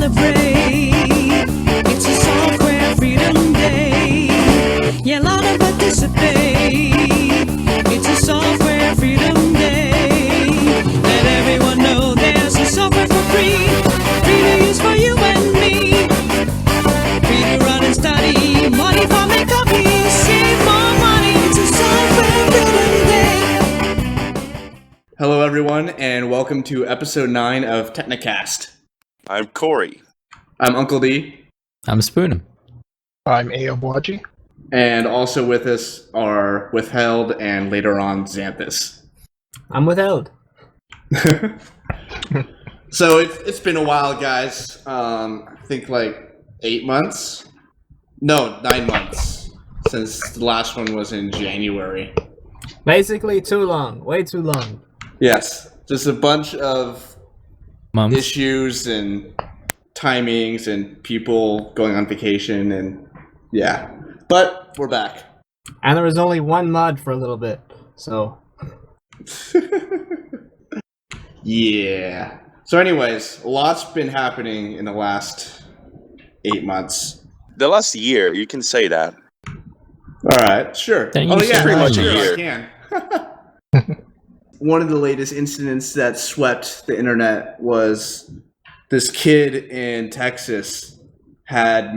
celebrate. It's a software freedom day. Yeah, lot of participate. It's a software freedom day. Let everyone know there's a software for free. Free to use for you and me. Free to run and study. Money for make copies. Save more money. It's a software freedom day. Hello everyone, and welcome to episode 9 of Teknik. I'm Kori. I'm Uncle D. I'm Spoonm. I'm Aaboagye. And also with us are Witheld and later on Zanthas. I'm Witheld. So it's been a while, guys. I think like 8 months? No, 9 months. Since the last one was in January. Basically, too long. Way too long. Yes, just a bunch of Months. issues and timings and people going on vacation and yeah. But we're back. And there was only one mod for a little bit, so... Yeah. So anyways, a lot's been happening in the last 8 months. The last year, you can say that. Alright, sure. Then you Oh say yeah, pretty much a sure, year. I can. One of the latest incidents that swept the internet was this kid in Texas had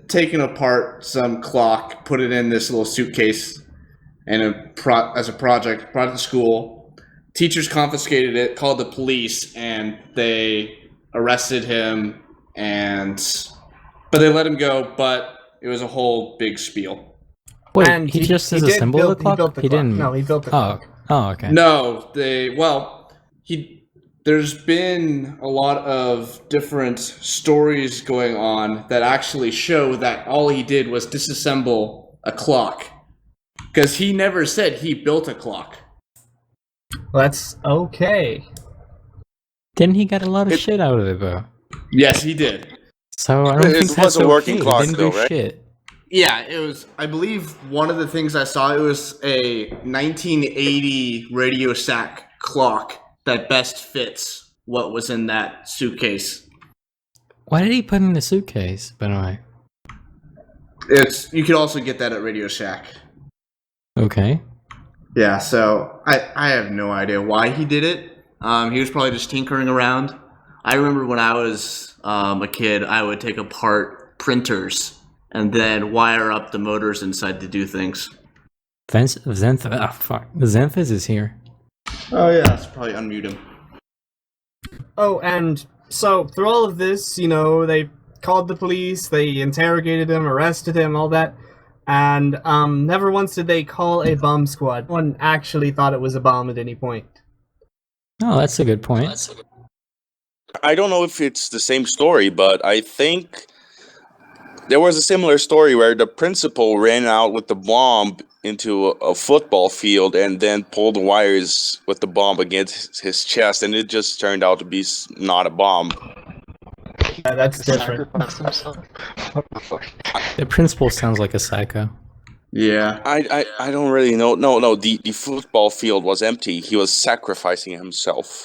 taken apart some clock, put it in this little suitcase, and as a project, brought it to school. Teachers confiscated it, called the police, and they arrested him. But they let him go. But it was a whole big spiel. Wait, And he just disassembled the clock? He didn't... No, he built the clock. Oh, okay. No, there's been a lot of different stories going on that actually show that all he did was disassemble a clock. Because he never said he built a clock. Well, that's okay. Didn't he get a lot of shit out of it, though? Yes, he did. So I don't It think was that's a working okay. clock He didn't though, do right? shit. Yeah, it was, I believe one of the things I saw, it was a 1980 Radio Shack clock that best fits what was in that suitcase. Why did he put it in the suitcase, by the way? You could also get that at Radio Shack. Okay. Yeah, so I have no idea why he did it. He was probably just tinkering around. I remember when I was a kid, I would take apart printers and then wire up the motors inside to do things. Zanthas. Oh, fuck. Zanthas is here. Oh yeah, that's probably unmute him. Oh, and so through all of this, they called the police, they interrogated him, arrested him, all that, and never once did they call a bomb squad. No one actually thought it was a bomb at any point. Oh, that's a good point. I don't know if it's the same story, but I think there was a similar story where the principal ran out with the bomb into a football field and then pulled the wires with the bomb against his chest, and it just turned out to be not a bomb. Yeah, that's different. Sacrifice himself. What the fuck? The principal sounds like a psycho. Yeah. I don't really know. No, the football field was empty. He was sacrificing himself.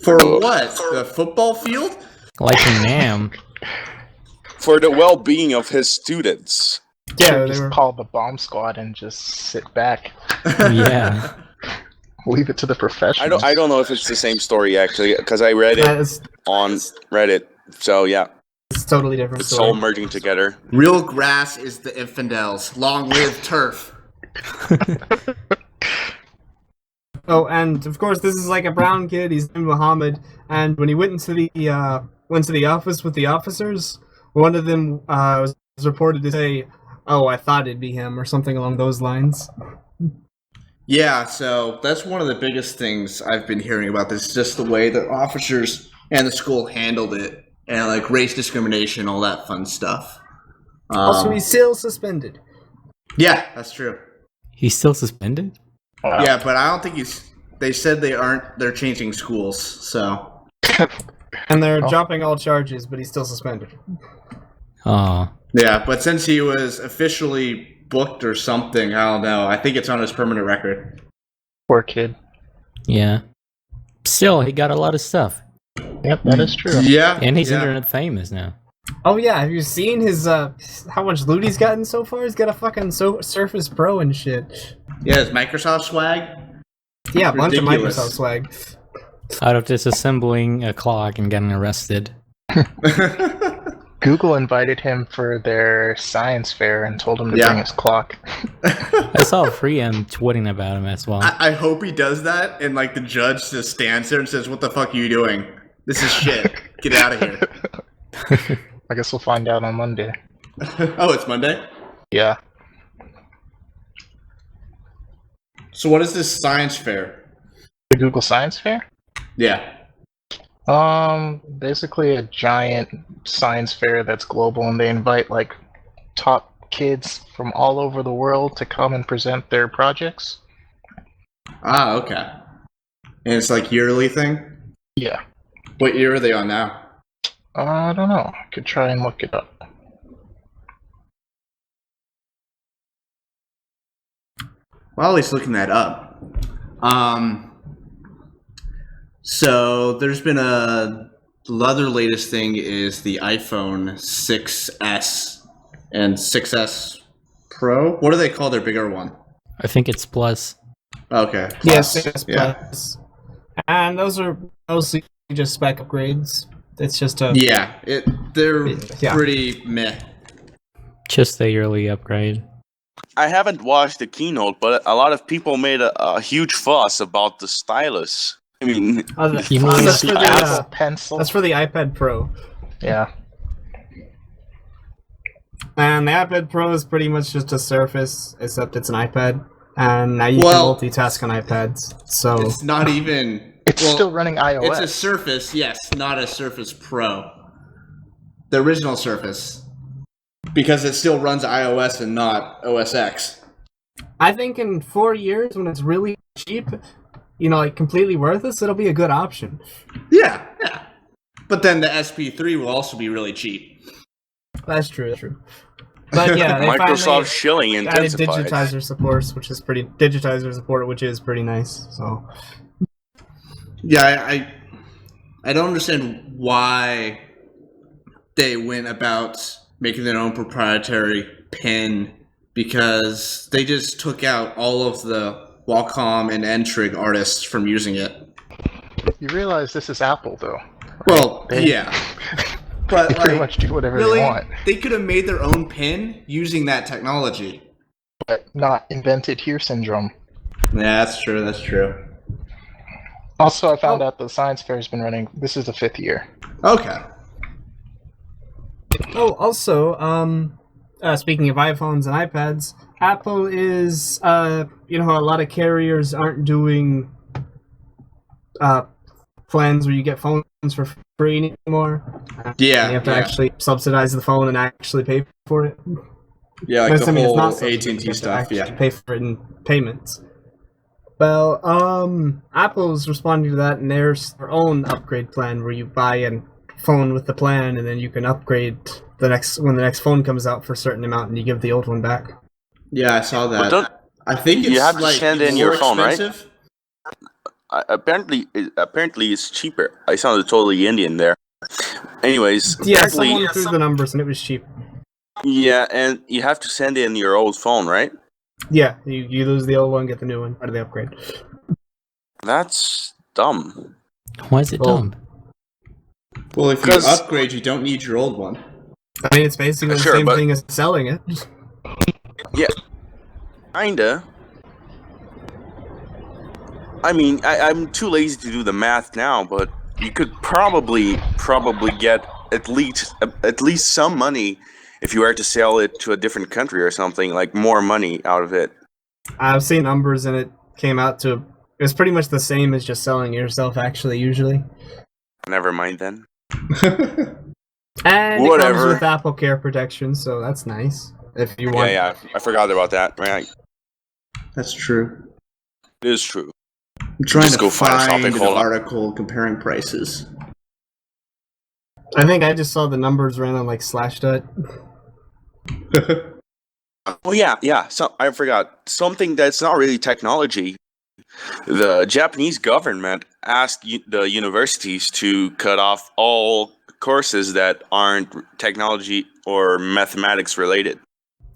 For what? The football field? Like a Nam. For the well-being of his students. Yeah, they Just were. call the bomb squad and just sit back. Yeah. Leave it to the professionals. I don't know if it's the same story actually, because I read it It's on Reddit. So yeah, a totally different it's all story. merging together. Real grass is the infidels. Long live turf. Oh, and of course, this is like a brown kid. He's named Muhammad, and when he went into the office with the officers, one of them was reported to say, "Oh, I thought it'd be him," or something along those lines. Yeah, so that's one of the biggest things I've been hearing about this, just the way the officers and the school handled it, and like race discrimination, all that fun stuff. Also, he's still suspended. Yeah, that's true. He's still suspended? Wow. Yeah, but I don't think they said they're changing schools, so. And they're dropping all charges, but he's still suspended. Oh. Yeah, but since he was officially booked or something, I don't know. I think it's on his permanent record. Poor kid. Yeah. Still, he got a lot of stuff. Yep, that is true. Yeah. And he's yeah. internet famous now. Oh yeah, have you seen his how much loot he's gotten so far? He's got a fucking Surface Pro and shit. Yeah, his Microsoft swag. Yeah, a bunch of Ridiculous. Microsoft swag. Out of disassembling a clock and getting arrested. Google invited him for their science fair and told him to bring his clock. I saw Freeham tweeting about him as well. I hope he does that, and like the judge just stands there and says, "What the fuck are you doing? This is shit. Get out of here." I guess we'll find out on Monday. Oh, it's Monday? Yeah. So what is this science fair? The Google Science Fair? Yeah. Basically a giant science fair that's global, and they invite like top kids from all over the world to come and present their projects. Ah, okay. And it's like yearly thing? Yeah. What year are they on now? I don't know. I could try and look it up. While he's looking that up, so there's been the other latest thing is the iPhone 6S and 6S Pro. What do they call their bigger one? I think it's Plus. Okay. Yes, Plus. yes, Yeah. Plus. And those are mostly just spec upgrades. It's just a Yeah. They're Yeah. pretty meh. Just a yearly upgrade. I haven't watched the keynote, but a lot of people made a huge fuss about the stylus. I mean, You mean that's for The the Apple Pencil. that's for the iPad Pro. Yeah. And the iPad Pro is pretty much just a Surface, except it's an iPad. And now you Well, can multitask on iPads. So It's not even. It's still running iOS. It's a Surface, yes, not a Surface Pro. The original Surface. Because it still runs iOS and not OS X. I think in 4 years, when it's really cheap, you know, like completely worthless, it'll be a good option. Yeah, yeah. But then the SP3 will also be really cheap. That's true. That's true. But yeah, they Microsoft finally shilling added intensifies. digitizer support, which is pretty nice. So Yeah, I don't understand why they went about making their own proprietary pen, because they just took out all of the Wacom and N-Trig artists from using it. You realize this is Apple, though. Well, They- yeah. But They pretty like, much do whatever really, they want, they could have made their own pen using that technology. but not invented here syndrome. Yeah, that's true, that's true. Also, I found out the science fair has been running. This is the 5th year. Okay. oh, also, speaking of iPhones and iPads, Apple is a lot of carriers aren't doing plans where you get phones for free anymore. Yeah, You have to yeah. actually subsidize the phone and actually pay for it. Yeah, like That's- the I mean, it's whole not subsidized, you AT&T have to stuff, actually yeah. pay for it in payments. Well, Apple's responding to that in their own upgrade plan, where you buy a phone with the plan, and then you can upgrade when the next phone comes out for a certain amount, and you give the old one back. Yeah, I saw that. don't- I think it's you have to like send in more your phone, right? expensive. Apparently it's cheaper. I sounded totally Indian there. Anyways, Yeah, apparently, someone threw the numbers, and it was cheap. yeah, and you have to send in your old phone, right? Yeah, you lose the old one, get the new one, part of the upgrade. That's dumb. Why is it Well, dumb? Well, if you 'Cause- upgrade, you don't need your old one. I mean, it's basically the Sure, same but- thing as selling it. Kinda. I mean, I'm too lazy to do the math now, but you could probably get at least some money if you were to sell it to a different country or something, like more money out of it. I've seen numbers, and it came out to it was pretty much the same as just selling it yourself. Actually, usually, Never mind then. and it Whatever. comes with Apple Care protection, so that's nice. If you want, Yeah, I forgot about that. Right, That's true. it is true. I'm trying Just to go find find something, an hold on. article comparing prices. I think I just saw the numbers ran on like Slashdot. Oh yeah. So I forgot something that's not really technology, the Japanese government asked the universities to cut off all courses that aren't technology or mathematics related.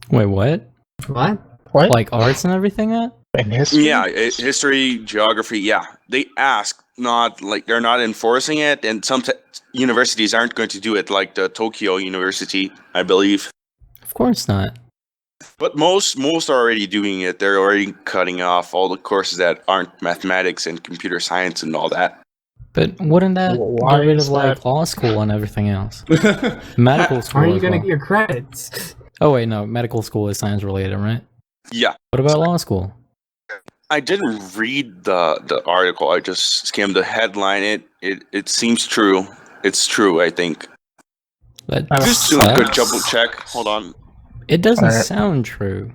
Wait, what? What? What? Like arts and everything? In history? Yeah, history, geography. Yeah, they ask, not like they're not enforcing it, and some universities aren't going to do it, like the Tokyo University, I believe. Of course not. But most are already doing it. They're already cutting off all the courses that aren't mathematics and computer science and all that. But wouldn't that Why get rid is of like that? law school and everything else? Medical school. How are you as gonna well. get your credits? Oh wait, no, medical school is science related, right? Yeah, What about law school? I didn't read the article. I just skimmed the headline. It seems true. It's true, I think. That Just do a good sucks. double check. Hold on. It doesn't Alright. sound true.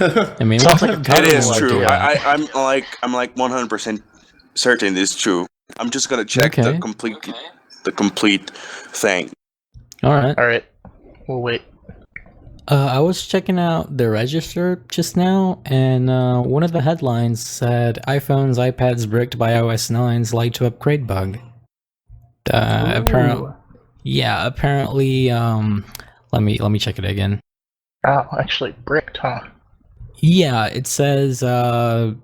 I mean, Sounds what like kind of a It government is government would true. do that? I'm like 100% certain it's true. I'm just gonna check Okay. the complete thing. All right. Alright, we'll wait. I was checking out the register just now, and one of the headlines said iPhones, iPads bricked by OS 9's light to upgrade bug. Apparently, Ooh. yeah. Apparently, let me check it again. Oh, actually, bricked, huh? Yeah, it says I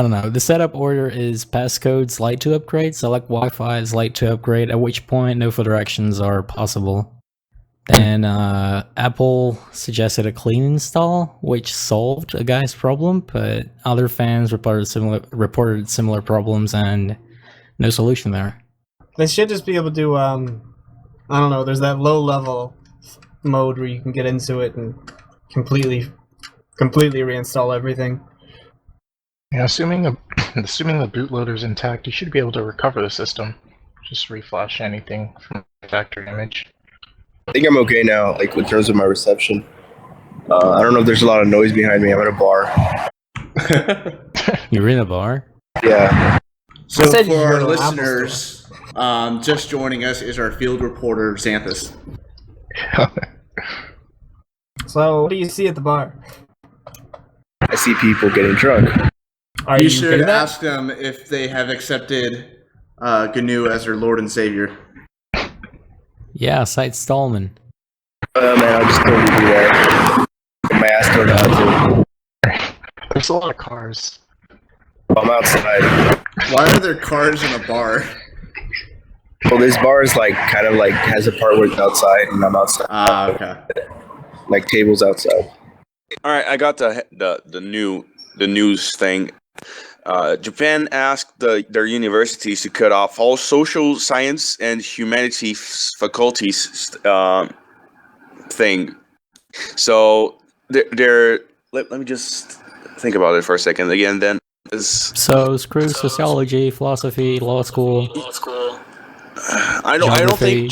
don't know. The setup order is passcodes light to upgrade. Select Wi-Fi is light to upgrade. At which point, no further actions are possible. Then Apple suggested a clean install, which solved a guy's problem, but other fans reported similar problems and no solution there. They should just be able to, I don't know, there's that low level mode where you can get into it and completely reinstall everything. Yeah, assuming the bootloader's intact, you should be able to recover the system. Just reflash anything from the factory image. I think I'm okay now, like in terms of my reception. I don't know if there's a lot of noise behind me. I'm at a bar. You're in a bar? Yeah. So I said you for were our in an Apple listeners, just joining us is our field reporter, Zanthas. So, what do you see at the bar? I see people getting drunk. Are You you should good at that? ask them if they have accepted GNU as their Lord and Savior. Yeah, Site Stallman. Man, I'll just totally do that. Get my ass turned out too. There's a lot of cars. I'm outside. Why are there cars in a bar? Well, this bar is like kind of like has a part where it's outside, and I'm outside. Ah, okay. Like tables outside. All right, I got the news thing. Japan asked their universities to cut off all social science and humanities faculties thing. So they're let me just think about it for a second again. Then So screw sociology, philosophy, law school. I Geography.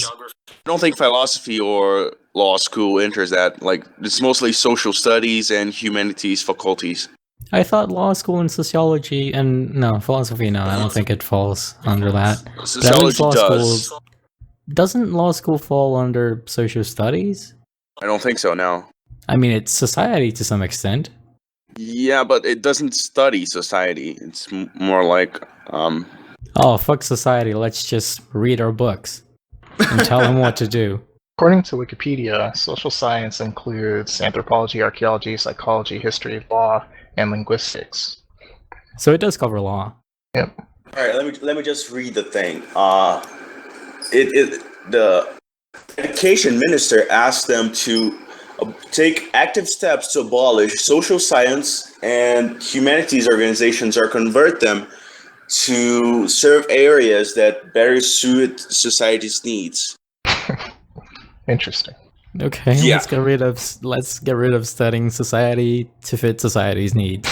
don't think philosophy or law school enters that. Like it's mostly social studies and humanities faculties. I thought law school and sociology and no philosophy. No, I don't think it falls under that. But at Sociology least law does. school doesn't law school fall under social studies? I don't think so now. I mean, it's society to some extent. Yeah, but it doesn't study society. It's more like Oh, fuck society. Let's just read our books and tell them what to do. According to Wikipedia, social science includes anthropology, archaeology, psychology, history, law, and linguistics. So it does cover law. Yep. All right, let me just read the thing. The education minister asked them to take active steps to abolish social science and humanities organizations or convert them to serve areas that better suit society's needs. Interesting. Okay, Yeah. let's get rid of studying society to fit society's needs.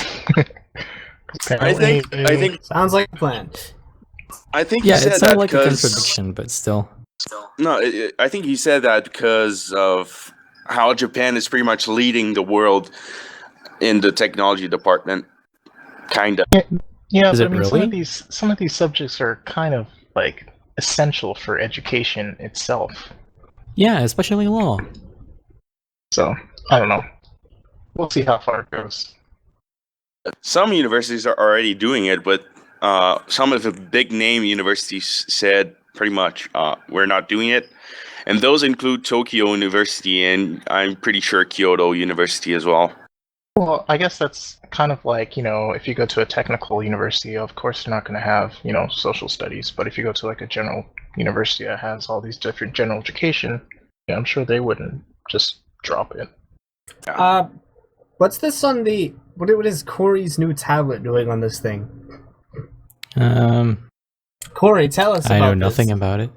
I think Sounds like a plan. he Yeah, said it sounds that like a because contradiction, but still. no, I think he said that because of how Japan is pretty much leading the world in the technology department, kinda. Yeah, Is but it I mean, really? some of these subjects are kind of like essential for education itself. Yeah, especially law. So I don't know. We'll see how far it goes. Some universities are already doing it, but some of the big name universities said pretty much we're not doing it. And those include Tokyo University and I'm pretty sure Kyoto University as well. Well, I guess that's kind of like, if you go to a technical university, of course they're not going to have, social studies. But if you go to like a general university that has all these different general education, I'm sure they wouldn't just drop it. What's this on the... What is Kori's new tablet doing on this thing? Kori, tell us about I know this. nothing about it.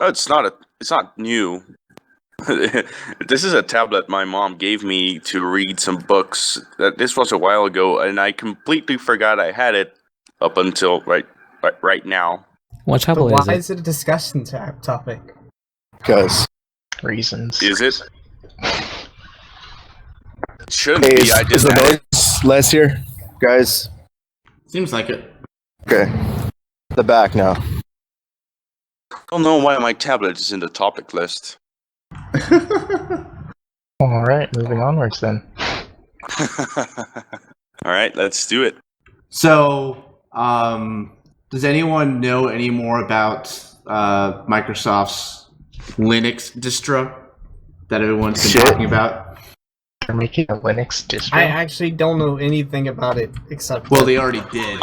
Oh, it's not new. This is a tablet my mom gave me to read some books. This was a while ago, and I completely forgot I had it up until right now. What But tablet why is is it a discussion topic? Because Reasons. Is it? It shouldn't hey, be. is, I is just the had it. noise less here, guys? Seems like it. Okay, the back now. I don't know why my tablet is in the topic list. All right, moving onwards then. All right, let's do it. So, does anyone know any more about Microsoft's Linux distro that everyone's been Shit. talking about? They're making a Linux distro. I actually don't know anything about it except... Well, they already did.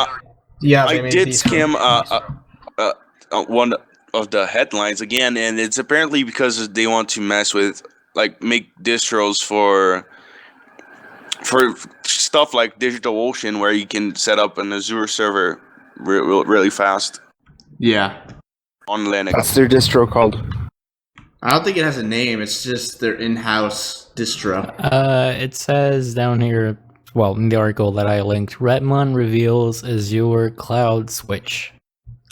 yeah, they I made did these- skim one of the headlines again, and it's apparently because they want to mess with, make distros for stuff like DigitalOcean, where you can set up an Azure server really fast Yeah. on Linux. That's their distro called. I don't think it has a name. It's just their in-house distro. It says down here, well, in the article that I linked, Redmond reveals Azure Cloud Switch.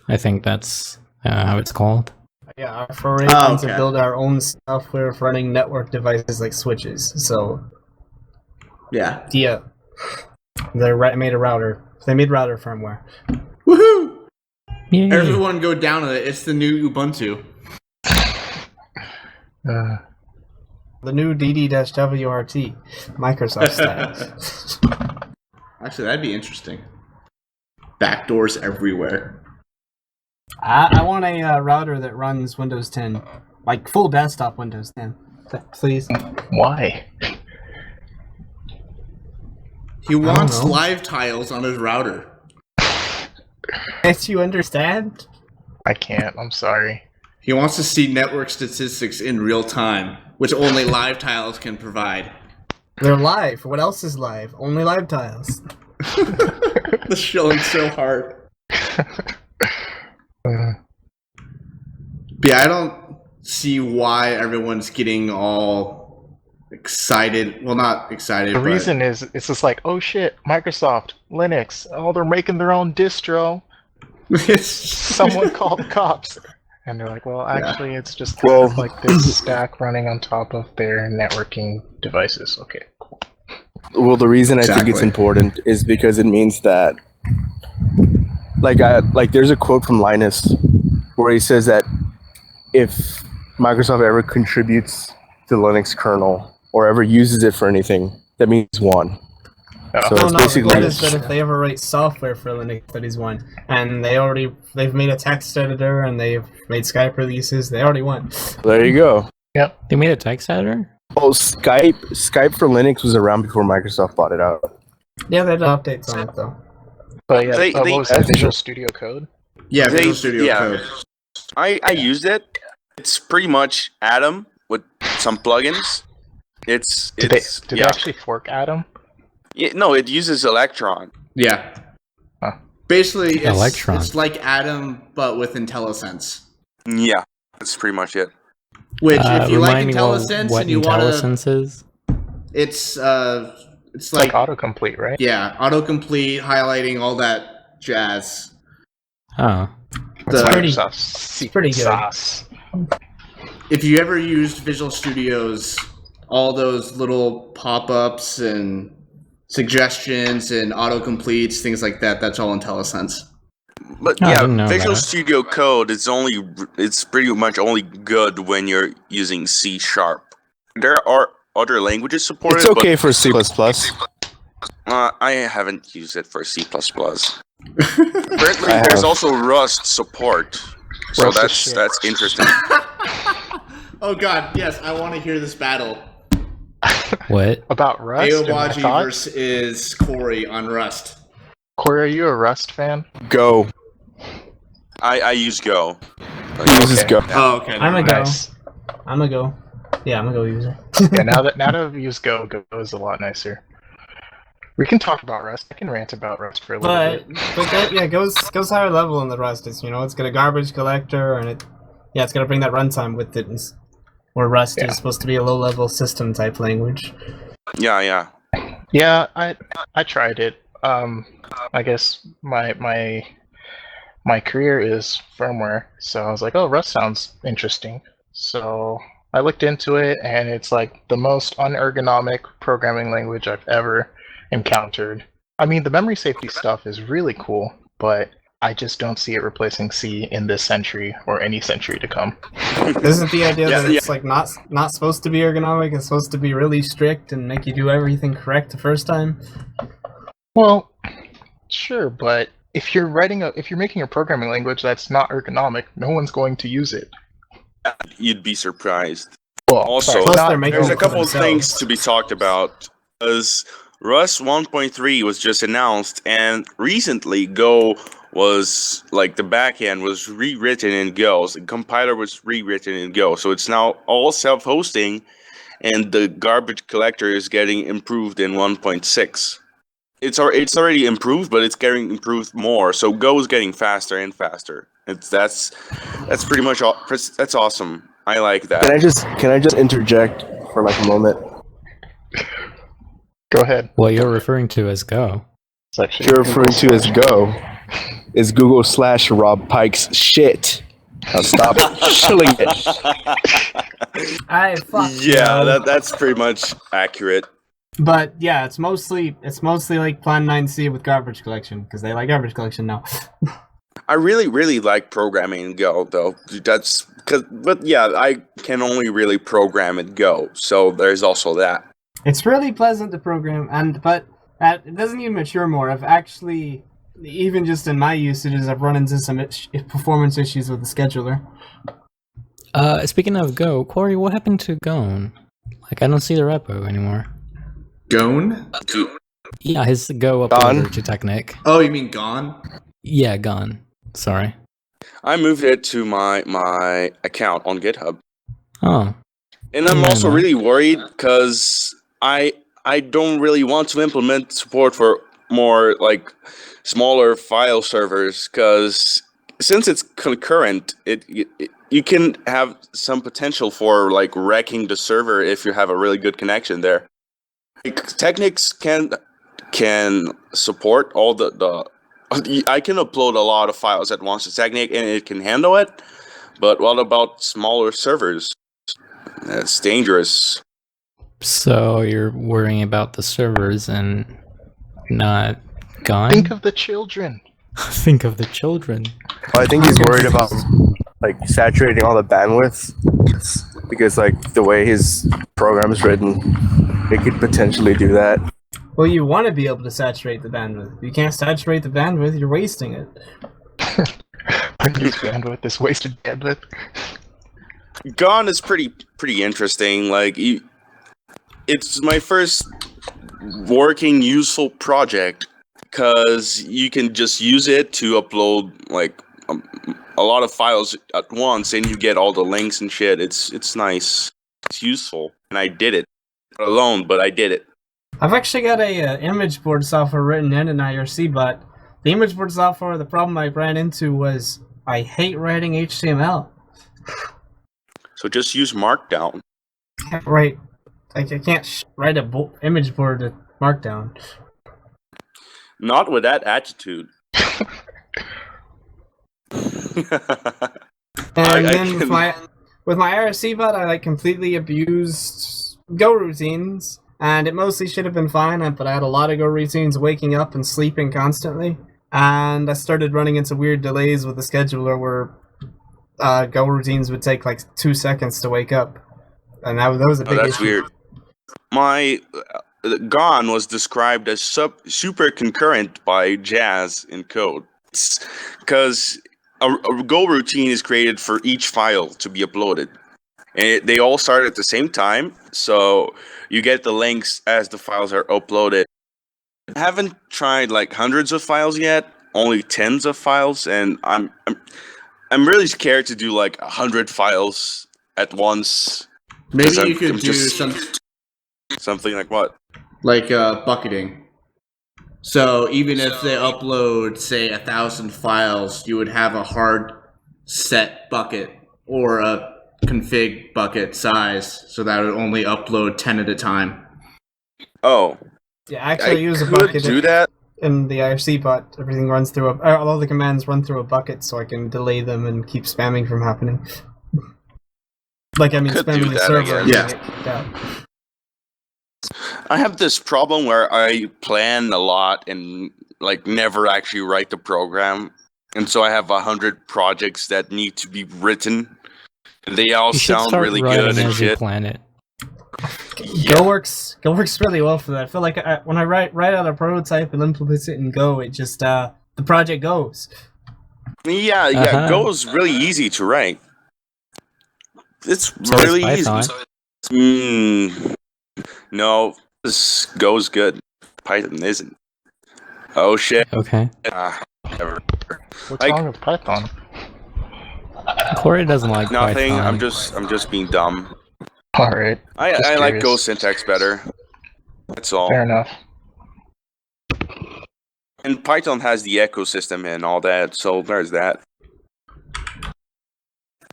I think that's how it's called. Yeah, our foray to okay. build our own software for running network devices like switches. So, Yeah. yeah. They made a router. They made router firmware. Woohoo! Yay. Everyone go down with it. It's the new Ubuntu. The new DD-WRT. Microsoft style. Actually, that'd be interesting. Backdoors everywhere. I want a router that runs Windows 10. Like full desktop Windows 10. Please. Why? He wants know. live tiles on his router. Can't you understand? I can't. I'm sorry. He wants to see network statistics in real time, which only live tiles can provide. They're live. What else is live? Only live tiles. The shilling so hard. But yeah, I don't see why everyone's getting all excited. Well, not excited, The but reason is it's just like, oh shit, Microsoft, Linux, oh, they're making their own distro. Someone called the cops. And they're like, well, actually, it's just kind of like this stack running on top of their networking devices. Okay, cool. Well, the reason I think it's Exactly. important is because it means that, there's a quote from Linus where he says that if Microsoft ever contributes to the Linux kernel or ever uses it for anything, that means one. So No, it's no, basically that is that if they ever write software for Linux, that is one. And they've made a text editor and they've made Skype releases, they already won. there you go. They made a text editor? Oh, Skype for Linux was around before Microsoft bought it out. Yeah, they had updates on it though. But yeah, They- what they- was it, Visual Studio Code? yeah, They- Visual Studio yeah. Code. I used it. It's pretty much Atom with some plugins. Did yeah. they actually fork Atom? No, it uses Electron. Yeah. Huh. Basically, Electron. it's like Atom, but with IntelliSense. Yeah, that's pretty much it. Which, if you like remind me IntelliSense what and you want to, IntelliSense is? it's It's like autocomplete, right? yeah, autocomplete, highlighting, all that jazz. Oh. The- Microsoft's pretty good. sauce. If you ever used Visual Studio's, all those little pop-ups and suggestions and autocompletes, things like that, that's all IntelliSense. But Oh, I yeah, didn't know Visual that. Studio Code it's pretty much only good when you're using C#. There are other languages supported. It's okay for C++. I haven't used it for C++. Apparently, there's also Rust support, so Rust is shit. that's interesting. Oh god, yes, I want to hear this battle. What? About Rust? and my Aaboagye thoughts? versus Kori on Rust. Kori, are you a Rust fan? Go. I use Go. He uses Go. Oh, okay. I'm a never go. mind. Nice. I'm a go. Yeah, I'm a go user. Yeah, now that I've used Go, Go is a lot nicer. We can talk about Rust. I can rant about Rust for a little But bit. that, yeah, goes higher level in the Rust. It's it's got a garbage collector and it's gonna bring that runtime with it. Where Rust Yeah. is supposed to be a low level system type language. Yeah. Yeah, I tried it. I guess my career is firmware, so I was like, oh, Rust sounds interesting. So I looked into it, and it's like the most unergonomic programming language I've ever encountered. I mean, the memory safety stuff is really cool, but I just don't see it replacing C in this century or any century to come. Isn't the idea Yeah, that it's like not supposed to be ergonomic? It's supposed to be really strict and make you do everything correct the first time. Well, sure, but if you're making a programming language that's not ergonomic, no one's going to use it. You'd be surprised. Well, Also, sorry, Plus not- they're making There's it a for couple of themselves. things to be talked about, because Rust 1.3 was just announced, and recently Go was, like, the backend was rewritten in Go, so the compiler was rewritten in Go, so it's now all self-hosting, and the garbage collector is getting improved in 1.6. It's already improved, but it's getting improved more, so Go is getting faster and faster. That's pretty much all. That's awesome. I like that. Can I just interject for like a moment? Go ahead. What you're referring to as Go. Section. What you're referring to as Go is Google / Rob Pike's shit. Now stop shilling it. I fuck. Yeah, no. that's pretty much accurate. But yeah, it's mostly like Plan 9C with garbage collection because they like garbage collection now. I really like programming in Go, though. But yeah, I can only really program in Go, so there's also that. It's really pleasant to program, but it doesn't even mature more. I've actually, even just in my usages, I've run into some performance issues with the scheduler. Speaking of Go, Kori, what happened to Gone? Like, I don't see the repo anymore. Gone? Yeah, his Go Gone? uploader to Teknik. Oh, you mean gone? Yeah, Gone. Sorry. I moved it to my account on GitHub. Oh. And I'm Yeah, also man. really worried because I don't really want to implement support for more like smaller file servers, because since it's concurrent, you can have some potential for like wrecking the server if you have a really good connection there. Like, Tekniks can support all the I can upload a lot of files at once to Teknik and it can handle it, but what about smaller servers? That's dangerous. So you're worrying about the servers and not Gone? Think of the children. Think of the children. I think he's worried about like saturating all the bandwidth because like the way his program is written, it could potentially do that. Well, you want to be able to saturate the bandwidth. If you can't saturate the bandwidth, you're wasting it. Unused bandwidth, this wasted bandwidth. Gone is pretty interesting. Like, it's my first working useful project because you can just use it to upload like a lot of files at once, and you get all the links and shit. It's nice. It's useful, and I did it. Not alone, but I did it. I've actually got a image board software written in an IRC, but the image board software, the problem I ran into was I hate writing HTML. So just use Markdown. Right. I can't write a image board with Markdown. Not with that attitude. And I then can- with my IRC bot, I like completely abused Go routines, and it mostly should have been fine, but I had a lot of Go routines waking up and sleeping constantly, and I started running into weird delays with the scheduler where Go routines would take like 2 seconds to wake up, and that was a Oh, big that's issue. weird. My gone was described as super concurrent by Jazz in code. Because a Go routine is created for each file to be uploaded. And they all start at the same time, so you get the links as the files are uploaded. I haven't tried like hundreds of files yet, only tens of files, and I'm really scared to do like 100 files at once. Maybe 'Cause you could I'm do just- something like what? like bucketing. So even if they upload, say, 1,000 files, you would have a hard set bucket or a config bucket size, so that would only upload 10 at a time. Oh, Yeah, actually I use a could bucket do that. in the IRC, but everything runs through all the commands run through a bucket, so I can delay them and keep spamming from happening. Like, I mean, Could spamming do the that, I server and guess. getting it kicked out. I have this problem where I plan a lot and like never actually write the program, and so I have 100 projects that need to be written. They all You should sound start really writing good and as you shit. plan it. Go works really well for that. I feel like when I write out a prototype and implement it in Go, it just the project goes. Yeah, Uh-huh. Go is really easy to write. It's So is really easy. Python. No, this Go's good. Python isn't. Oh shit. Okay. Whatever. What's Like- wrong with Python? Kori doesn't like Nothing. Python. I'm just being dumb. Alright, Just I like Go curious. syntax better. That's all. fair enough. And Python has the ecosystem and all that, so there's that.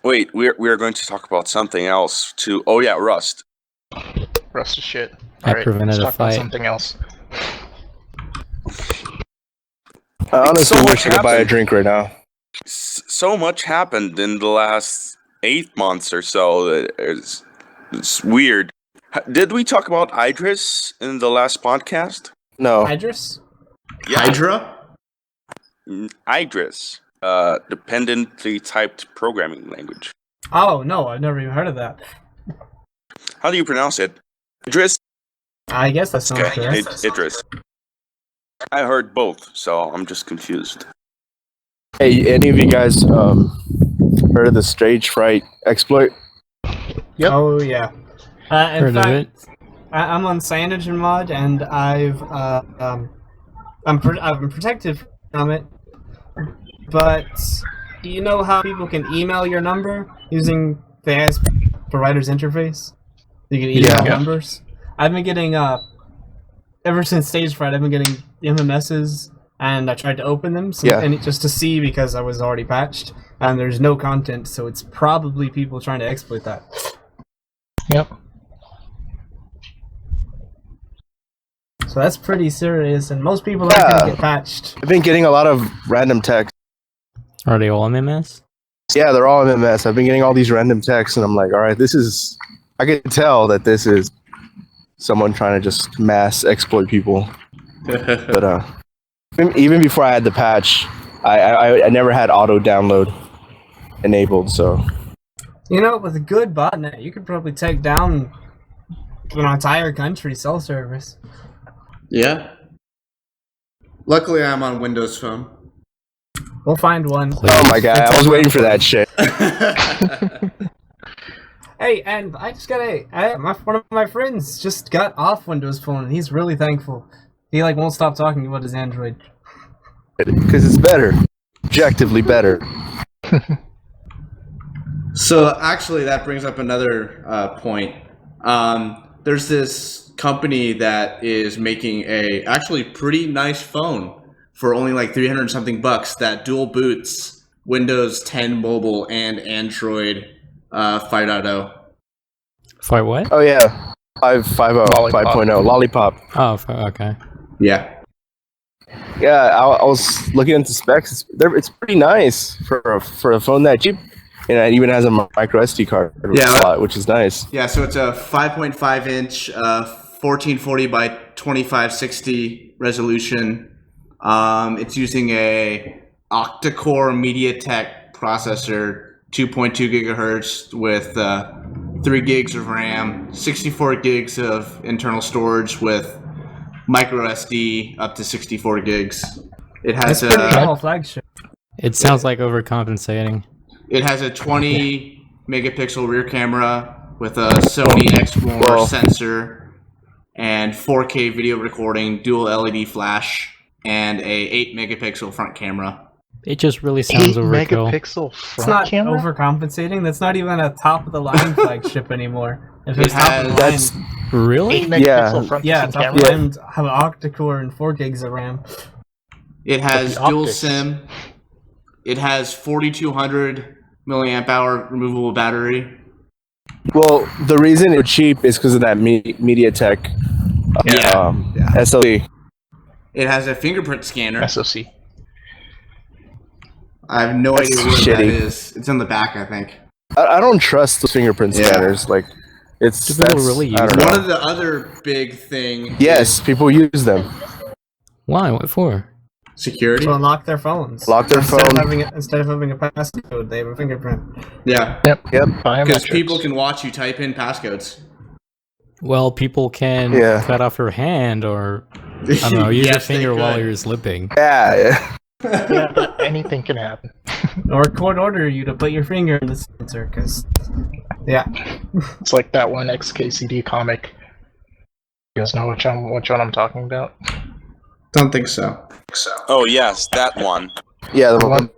Wait, we're going to talk about something else too. Oh yeah, Rust. Rust is shit. I Alright, prevented let's a talk about fight. something else. I honestly So much wish I could buy a happened. drink right now. So much happened in the last 8 months or so. That it's weird. Did we talk about Idris in the last podcast? No. Idris? Yeah, Hydra? Idris, dependently typed programming language. Oh no, I've never even heard of that. How do you pronounce it? Idris. I guess that sounds Okay, correct. Idris. I heard both, so I'm just confused. Hey, any of you guys heard of the stage fright exploit? Yep. Oh yeah. In Heard of fact, it. I'm on Cyanogen mod, and I'm protected from it. But do you know how people can email your number using the AS provider's interface? You can email Yeah. numbers. I've been getting ever since Stage Fright. I've been getting MMSs, and I tried to open them, just to see because I was already patched, and there's no content, so it's probably people trying to exploit that. Yep. So that's pretty serious, and most people aren't Yeah. gonna get patched. I've been getting a lot of random texts. Are they all MMS? Yeah, they're all MMS. I've been getting all these random texts, and I'm like, all right, I can tell that this is someone trying to just mass exploit people. But even before I had the patch, I never had auto download enabled. So You know, with a good botnet, you could probably take down an entire country's cell service. Yeah. Luckily, I'm on Windows Phone. We'll find one. oh my god, I was waiting for that shit. Hey, and I just got one of my friends just got off Windows Phone, and he's really thankful. He won't stop talking about his Android. Because it's better, objectively better. So actually, that brings up another point. There's this company that is making a actually pretty nice phone for only like 300 something bucks that dual boots Windows 10 mobile and Android 5.0. For what? Oh yeah, 5.0, 5.0, Lollipop. Oh, okay. Yeah. Yeah, I was looking into specs. It's pretty nice for a phone that cheap, and it even has a micro SD card slot, which is nice. Yeah, so it's a 5.5 inch, 1440 by 2560 resolution. It's using a octa-core MediaTek processor, 2.2 gigahertz with 3 gigs of RAM, 64 gigs of internal storage with micro SD up to 64 gigs. It has That's pretty a small flagship. It sounds like overcompensating. 20 megapixel rear camera with a Sony Explore sensor and 4K video recording, dual LED flash, and a 8 megapixel front camera. It just really sounds 8 overkill. megapixel It's front not camera? overcompensating. That's not even a top of the line flagship anymore. If It it's top of the has- line, Really? 8 megapixel front yeah, facing top of camera? the line have an octa-core and 4 gigs of RAM. It has the dual optics. SIM. It has 4200 milliamp hour removable battery. Well, the reason it's cheap is because of that MediaTek Yeah. SLE. It has a fingerprint scanner. SoC. I have no That's idea where that shitty. is. It's in the back, I think. I don't trust those fingerprint Yeah. scanners. Like, it's Do people really I use don't One know. of the other big thing Yes, people use them. Why? What for? is security. To unlock their phones. Lock their instead phone. Instead of having a passcode, they have a fingerprint. Yeah, Yep. because Biometrics. people can watch you type in passcodes. Well, people can Yeah. cut off your hand or, I don't know, use your Yes, they finger while could. you're slipping. Yeah. Yeah, but anything can happen. Or court order you to put your finger in the sensor, because, yeah. It's like that one XKCD comic. You guys know which one I'm talking about? Don't think so. Oh yes, that one. Yeah, the The one one,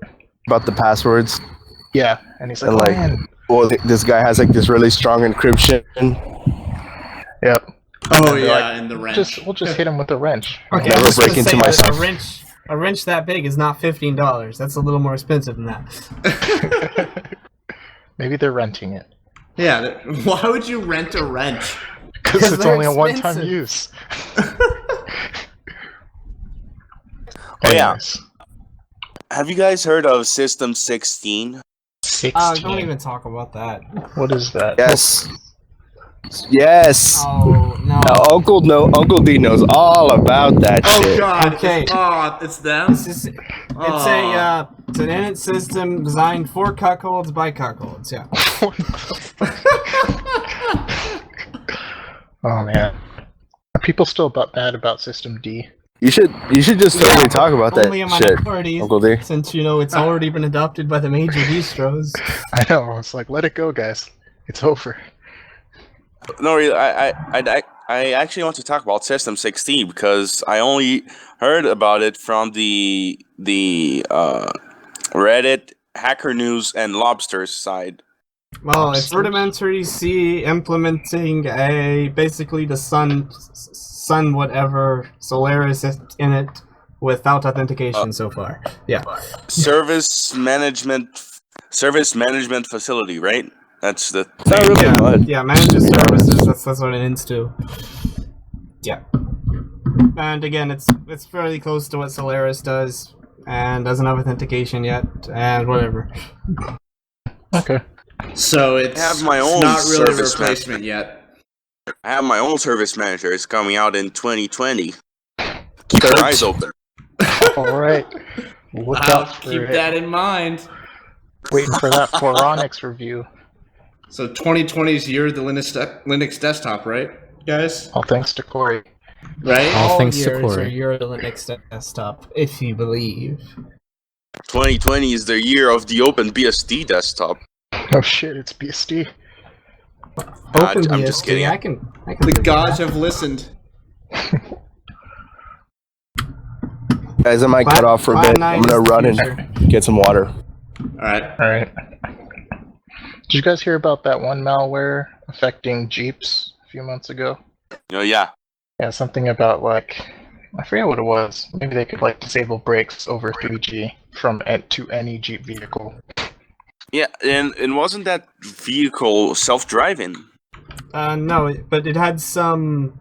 about the passwords. yeah, and he's like, And oh, like- man. Well, this guy has like this really strong encryption. Yep. Oh they're yeah, like, and the wrench. We'll just hit him with a wrench. Okay, Never I was break gonna into say my that stuff. a wrench that big is not $15. That's a little more expensive than that. Maybe they're renting it. Yeah, why would you rent a wrench? Because it's they're only a one-time expensive. use. Oh yeah. Anyways, Have you guys heard of System 16? 16. Don't even talk about that. What is that? Yes. Yes. Oh, no. Uncle D knows all about that Oh shit. god. Okay. It's them. It's an init system designed for cuckolds by cuckolds, yeah. Oh man, are people still mad about System D? You should just totally talk about that Only a shit, minority, Uncle D. since, it's already been adopted by the major distros. I know. It's like, let it go, guys. It's over. No, really, I actually want to talk about System 16 because I only heard about it from the Reddit, Hacker News, and Lobsters side. Well, it's rudimentary C implementing basically the Sun whatever Solaris in it without authentication so far. Yeah. Service management facility, right? That's the It's not really mud. Yeah, managed services, that's what it ends to. Yeah. And again, it's fairly close to what Solaris does, and doesn't have authentication yet, and whatever. Okay. So it's I have my own not really a service replacement yet. I have my own service manager. It's coming out in 2020. Keep your eyes open. Alright. Look I'll out for keep it. that in mind. Waiting for that Floronics review. So 2020 is the year of the Linux desktop, right, guys? All thanks to Kori. Right? All thanks to years Kori. are your Linux desktop, if you believe. 2020 is the year of the Open BSD desktop. Oh shit, it's BSD. Open I'm just BSD, kidding. I can The forgive gods that. have listened. Guys, I might cut off for a bit. I'm gonna run and get some water. All right. Alright. Did you guys hear about that one malware affecting Jeeps a few months ago? Yeah. Yeah, something about I forget what it was. Maybe they could disable brakes over 3G from to any Jeep vehicle. Yeah, and wasn't that vehicle self-driving? No, but it had some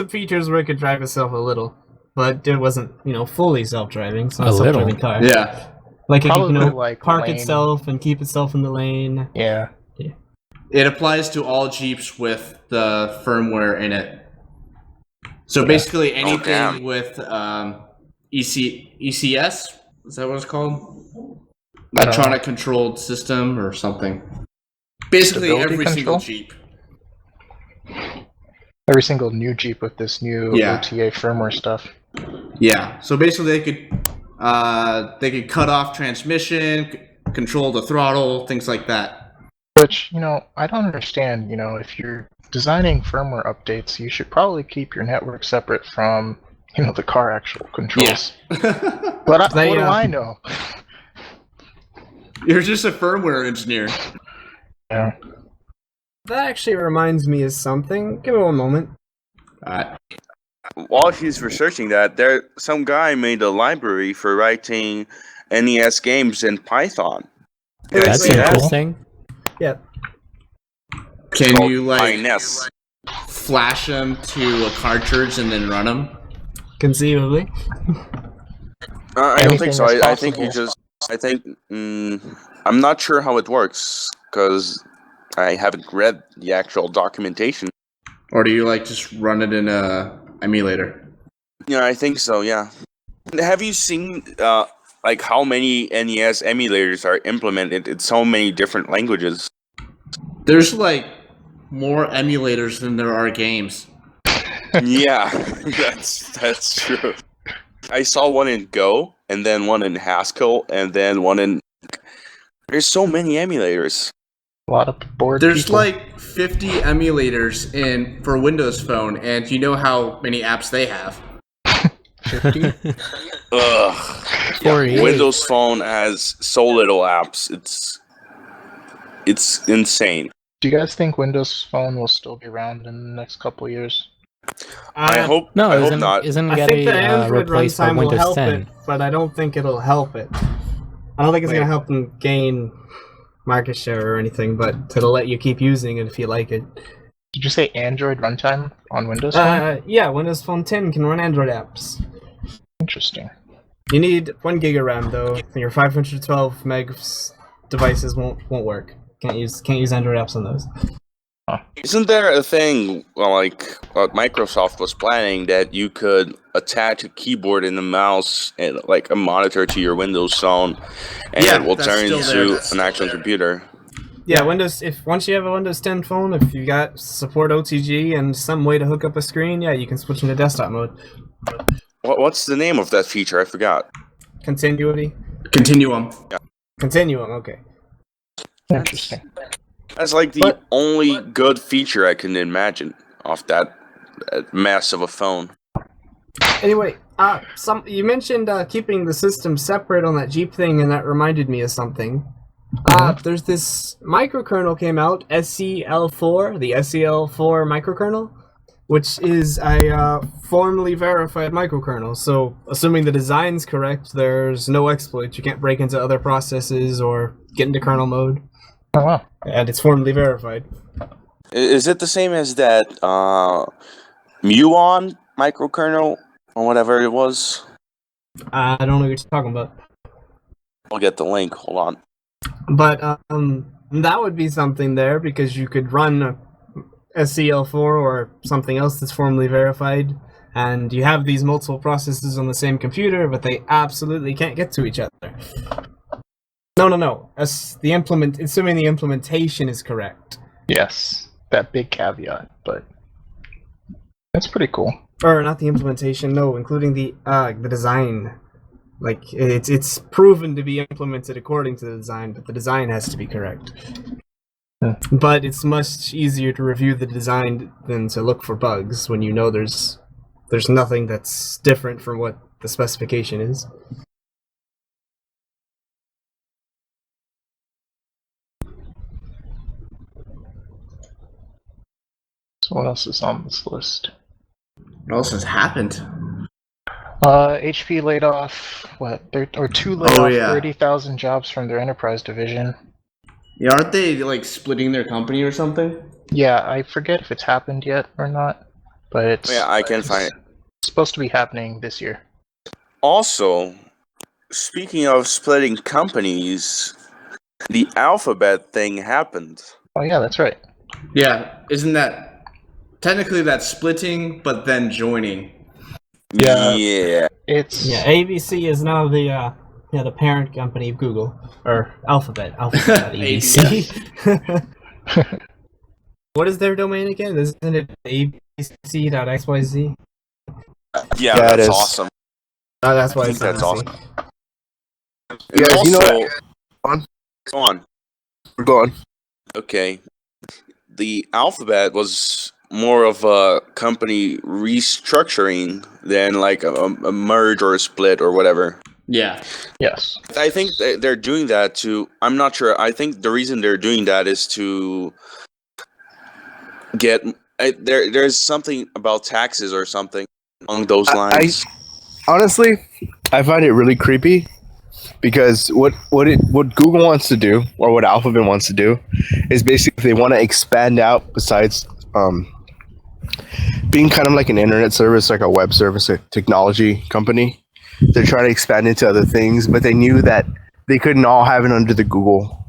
features where it could drive itself a little, but it wasn't, fully self-driving. So A it's a little? self-driving car. Yeah. Like it could, Probably, park lane. itself and keep itself in the lane. Yeah. It applies to all Jeeps with the firmware in it. So basically anything damn. with ECS, is that what it's called? I don't Electronic controlled system or something. Basically Stability every control? single Jeep. Every single new Jeep with this new Yeah. OTA firmware stuff. Yeah. So basically, they could cut off transmission, control the throttle, things like that. Which, I don't understand. If you're designing firmware updates, you should probably keep your network separate from, the car actual controls. Yeah. But what do I know? You're just a firmware engineer. Yeah. That actually reminds me of something. Give me one moment. While he's researching that, some guy made a library for writing NES games in Python. That's Wait, interesting. Yeah. Can Called you like INES. flash them to a cartridge and then run them? Conceivably. I don't think Anything so. is I think you possible. I'm not sure how it works because I haven't read the actual documentation. Or do you like just run it in a emulator? Yeah, I think so. Yeah. Have you seen like how many NES emulators are implemented in so many different languages? There's like more emulators than there are games. Yeah, that's true. I saw one in Go, and then one in Haskell, and then one in. There's so many emulators. A lot of bored There's people. like 50 emulators for Windows Phone, and you know how many apps they have. 50? Ugh. 48. Windows Phone has so little apps. It's insane. Do you guys think Windows Phone will still be around in the next couple of years? I hope. No, I hope isn't not. isn't I think getting the Android replaced by runtime will Windows help 10? it, but I don't think it'll help it. I don't think it's going to help them gain market share or anything, but it'll let you keep using it if you like it. Did you say Android runtime on Windows Phone? Yeah, Windows Phone 10 can run Android apps. Interesting. You need 1 gig of RAM though. Your 512 megs devices won't work. Can't use Android apps on those. Isn't there a thing like what Microsoft was planning that you could attach a keyboard and a mouse and like a monitor to your Windows Phone, and Yeah, it will that's turn still into an actual computer? Yeah, once you have a Windows 10 phone, if you got support OTG and some way to hook up a screen, yeah, you can switch into desktop mode. What's the name of that feature? I forgot. Continuity. Continuum. Continuum, okay. Interesting. That's like the only good feature I can imagine off that mess of a phone. Anyway, you mentioned keeping the system separate on that Jeep thing, and that reminded me of something. There's this microkernel came out, SCL4, the SCL4 microkernel, which is a formally verified microkernel. So, assuming the design's correct, there's no exploits. You can't break into other processes or get into kernel mode. Oh, wow. And it's formally verified. Is it the same as that Muon microkernel or whatever it was? I don't know what you're talking about. I'll get the link. Hold on. But that would be something there, because you could run SCL4 or something else that's formally verified, and you have these multiple processes on the same computer, but they absolutely can't get to each other. No. Assuming the implementation is correct. Yes, that big caveat, but that's pretty cool. Or not the implementation, no, including the design. Like, it's proven to be implemented according to the design, but the design has to be correct. But it's much easier to review the design than to look for bugs when you know there's nothing that's different from what the specification is. So what else is on this list? What else has happened? HP laid off, two laid off yeah. 30,000 jobs from their enterprise division. Yeah, aren't they like splitting their company or something? Yeah, I forget if it's happened yet or not, but it's Yeah, I can find it. supposed to be happening this year. Also, speaking of splitting companies, the Alphabet thing happened. Oh yeah, that's right. Yeah, isn't that technically that's splitting, but then joining? Yeah. It's Yeah, ABC is now the parent company of Google, or Alphabet. Alphabet, ABC. What is their domain again? Isn't it ABC.xyz. Yeah, Yeah, it that's is. awesome. Oh, that's why I it's think that's ABC. awesome. Yeah, And you know also, what? go on. Go on. Okay. The Alphabet was more of a company restructuring than like a merge or a split or whatever. Yeah. Yes. I think they're doing that to. I'm not sure. I think the reason they're doing that is to get. There's something about taxes or something along those lines. Honestly, I find it really creepy because what Google wants to do, or what Alphabet wants to do, is basically they want to expand out besides being kind of like an internet service, like a web service, a technology company. They're trying to expand into other things, but they knew that they couldn't all have it under the Google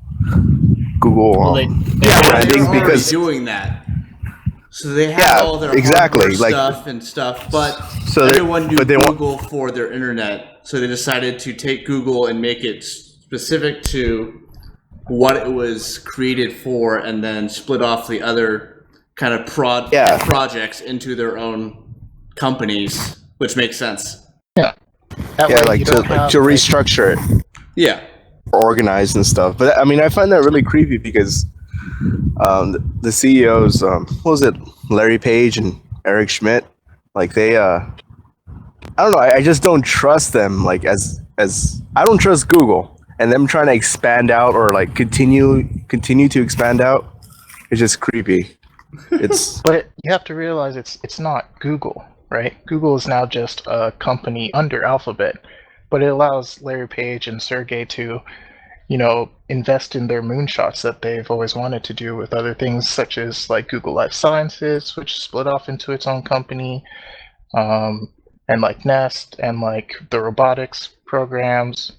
Well, they branding They're already because doing that. So they have all their exactly hardware like stuff and stuff, but so everyone knew but they Google for their internet. So they decided to take Google and make it specific to what it was created for, and then split off the other kind of projects into their own companies, which makes sense. Yeah. That way like you to don't have, to restructure it, Yeah. organize and stuff. But I mean, I find that really creepy because the CEOs, what was it, Larry Page and Eric Schmidt, like they, I don't know, I just don't trust them. Like as I don't trust Google, and them trying to expand out or like continue to expand out. It's just creepy. It's But you have to realize it's not Google, right? Google is now just a company under Alphabet, but it allows Larry Page and Sergey to, invest in their moonshots that they've always wanted to do with other things such as like Google Life Sciences, which split off into its own company, and like Nest and like the robotics programs.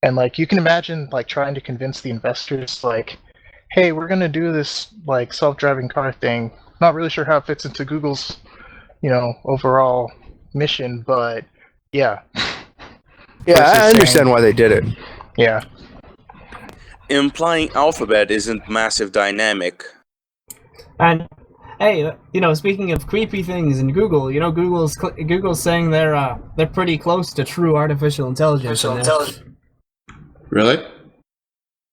And like you can imagine like trying to convince the investors like, hey, we're gonna do this like self-driving car thing. Not really sure how it fits into Google's, overall mission, but yeah. I understand why they did it. Yeah. Implying Alphabet isn't massive dynamic. And hey, speaking of creepy things in Google, Google's saying they're pretty close to true artificial intelligence. Really?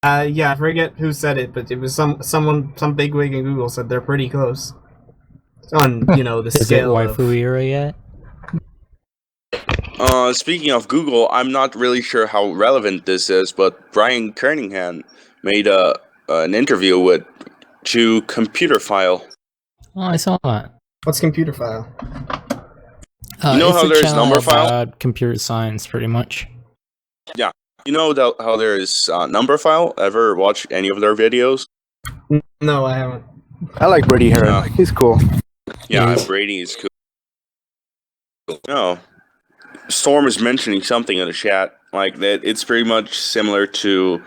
Yeah, I forget who said it, but it was some bigwig in Google said they're pretty close. On the Is it scale waifu era yet? Speaking of Google, I'm not really sure how relevant this is, but Brian Kernighan made an interview with Chew Computer File. Oh, I saw that. What's computer file? You know it's how a there's channel number file? about computer science, pretty much. Yeah. You know how there is Number File? Ever watch any of their videos? No, I haven't. I like Brady Heron. Yeah. He's cool. Yeah, Yes. Brady is cool. No. Storm is mentioning something in the chat like that. It's pretty much similar to.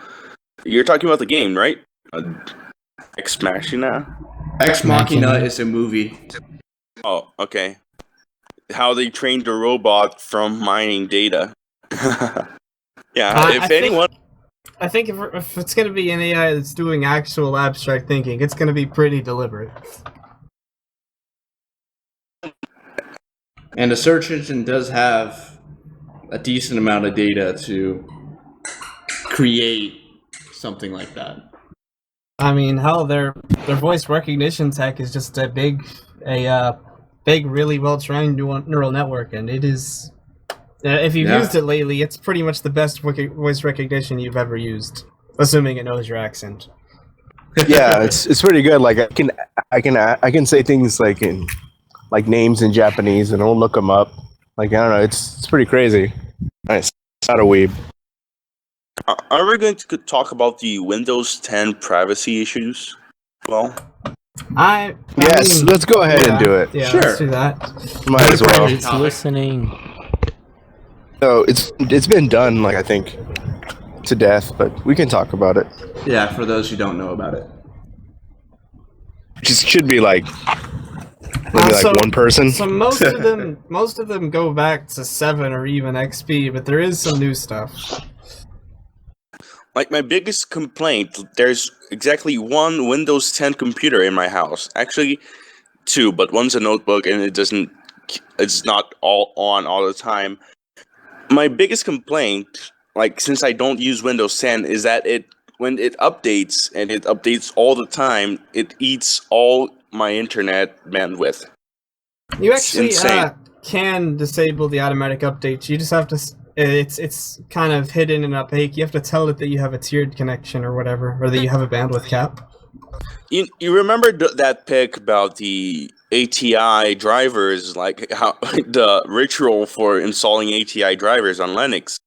You're talking about the game, right? Ex Machina? Ex Machina is a movie. Oh, okay. How they trained the robot from mining data. Yeah, if anyone. I think if it's going to be an AI that's doing actual abstract thinking, it's going to be pretty deliberate. And a search engine does have a decent amount of data to create something like that. I mean, hell, their voice recognition tech is just a big, really well trained neural network, and it is. If you've used it lately, it's pretty much the best voice recognition you've ever used, assuming it knows your accent. Yeah, it's pretty good. Like I can say things like in like names in Japanese and it'll look them up. Like I don't know, it's pretty crazy. Nice. It's not a weeb. Are we going to talk about the Windows 10 privacy issues? Well, yes, let's go ahead and do it. Yeah, Sure. let's do that. Might as well. It's listening. So it's been done, like I think, to death, but we can talk about it. Yeah, for those who don't know about it. Just should be like maybe like one person. So most of them go back to 7 or even XP, but there is some new stuff. like my biggest complaint, there's exactly one Windows 10 computer in my house. Actually, too, but one's a notebook and it's not all the time. My biggest complaint, like since I don't use Windows 10, is that when it updates and it updates all the time, it eats all my internet bandwidth. You It's actually insane. can disable the automatic updates. You just have to. It's kind of hidden and opaque. You have to tell it that you have a tiered connection or whatever, or that you have a bandwidth cap. You remember that pic about the ATI drivers, like how the ritual for installing ATI drivers on Linux?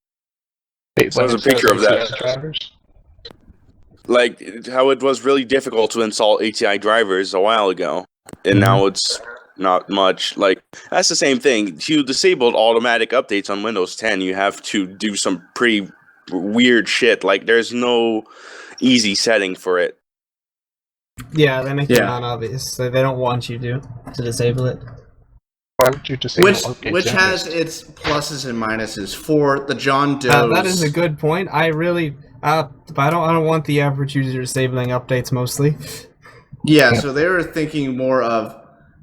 Wait, So there's a Linux has picture of that. ATI drivers? Like how it was really difficult to install ATI drivers a while ago, and now it's not much. Like that's the same thing. To disable automatic updates on Windows 10, you have to do some pretty weird shit. Like there's no easy setting for it. Yeah, they make it Yeah. non-obvious. So they don't want you to disable it. Why would you disable Which updates has anyways? its pluses and minuses. For the John Doe's, That is a good point. I really, but I don't want the average user disabling updates mostly. Yeah, so they were thinking more of,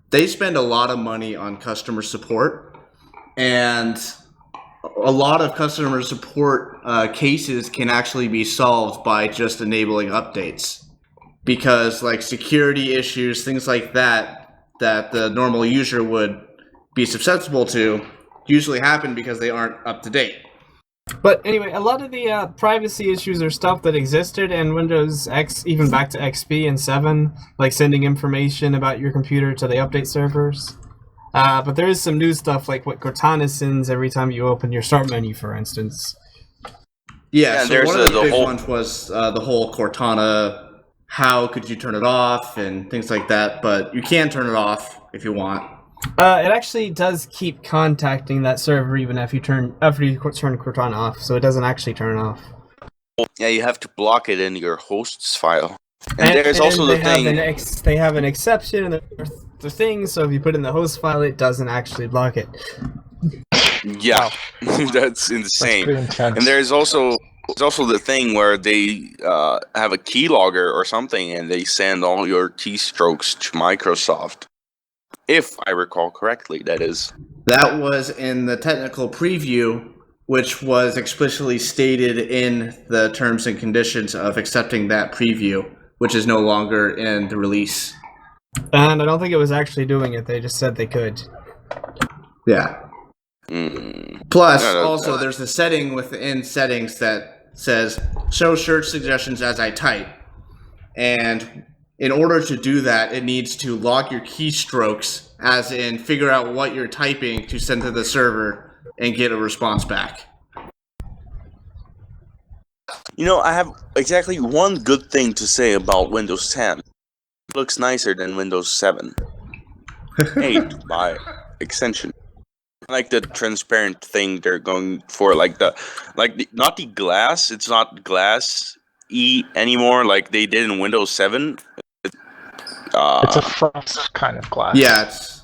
they spend a lot of money on customer support, and a lot of customer support cases can actually be solved by just enabling updates. Because like security issues, things like that the normal user would be susceptible to, usually happen because they aren't up to date. But anyway, a lot of the privacy issues are stuff that existed in Windows X, even back to XP and 7, like sending information about your computer to the update servers. But there is some new stuff, like what Cortana sends every time you open your start menu, for instance. Yeah, Yeah, so there's one of the the big whole- ones was the whole Cortana, how could you turn it off and things like that, but you can turn it off if you want. It actually does keep contacting that server even after you turn Cortana off, so it doesn't actually turn off. Yeah, you have to block it in your hosts file. And there's also the thing. They have an exception in the thing, so if you put in the host file, it doesn't actually block it. Yeah, that's That's insane. pretty intense. And there's also the thing where they have a keylogger or something, and they send all your keystrokes to Microsoft. If I recall correctly, that is. That was in the technical preview, which was explicitly stated in the terms and conditions of accepting that preview, which is no longer in the release. And I don't think it was actually doing it, they just said they could. Yeah. Mm. Plus, No, no, also, there's a setting within settings that says, show search suggestions as I type. And in order to do that, it needs to log your keystrokes, as in figure out what you're typing to send to the server and get a response back. You know, I have exactly one good thing to say about Windows 10. It looks nicer than Windows 7. 8 by extension. I like the transparent thing they're going for, not the glass. It's not glass E anymore, like they did in Windows 7. It's a frost kind of glass. Yeah, it's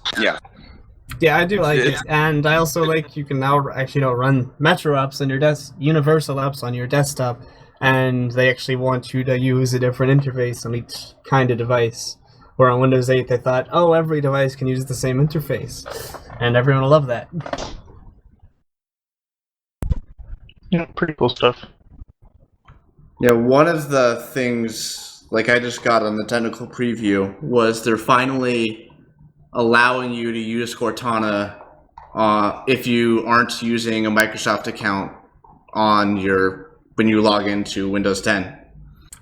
Yeah, I do like it, and I also like you can now actually run Metro apps on your Universal apps on your desktop, and they actually want you to use a different interface on each kind of device. Where on Windows 8 they thought, oh, every device can use the same interface, and everyone will love that. Yeah, pretty cool stuff. Yeah, one of the things, like I just got on the technical preview, was they're finally allowing you to use Cortana if you aren't using a Microsoft account when you log into Windows 10.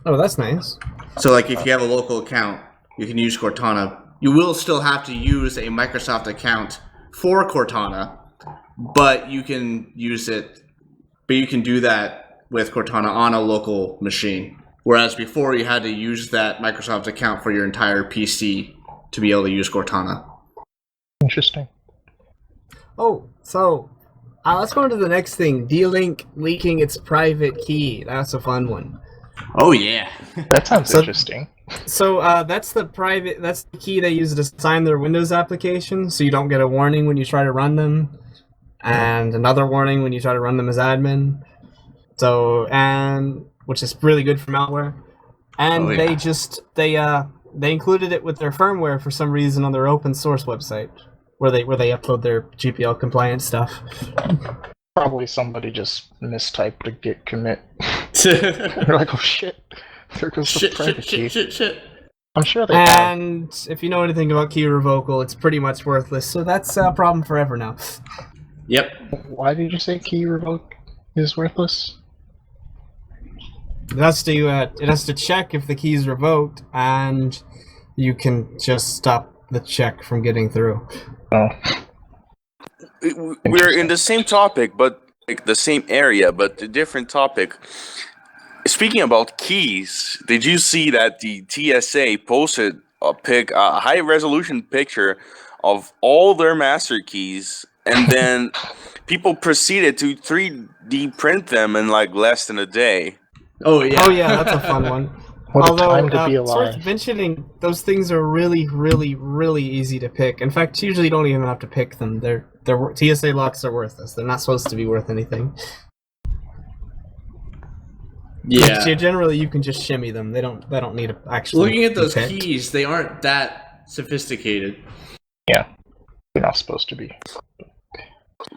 Oh, that's nice. So, like, if you have a local account, you can use Cortana. You will still have to use a Microsoft account for Cortana, but you can use it. But you can do that with Cortana on a local machine. Whereas before, you had to use that Microsoft account for your entire PC to be able to use Cortana. Interesting. Oh, so let's go on to the next thing. D-Link leaking its private key. That's a fun one. Oh yeah. That sounds So- interesting. So that's the key they use to sign their Windows application, so you don't get a warning when you try to run them, and another warning when you try to run them as admin. So, and which is really good for malware. And Oh, yeah. they they included it with their firmware for some reason on their open source website, where they upload their GPL compliant stuff. Probably somebody just mistyped a git commit. They're like, oh shit, there goes the private key. Shit. I'm sure they have. And if you know anything about key revocal, it's pretty much worthless. So that's a problem forever now. Yep. Why did you say key revoke is worthless? It has to check if the key is revoked, and you can just stop the check from getting through. Oh. We're in the same topic, but like the same area, but a different topic. Speaking about keys, did you see that the TSA posted a high resolution picture of all their master keys, and then people proceeded to 3D print them in like less than a day? Oh yeah, that's a fun one. What Although, a time to be it's alive. worth mentioning, those things are really, really, really easy to pick. In fact, usually you don't even have to pick them. Their TSA locks are worthless. They're not supposed to be worth anything. Yeah. So generally, you can just shimmy them. They don't need to actually. Looking at those be picked. keys, they aren't that sophisticated. Yeah, they're not supposed to be.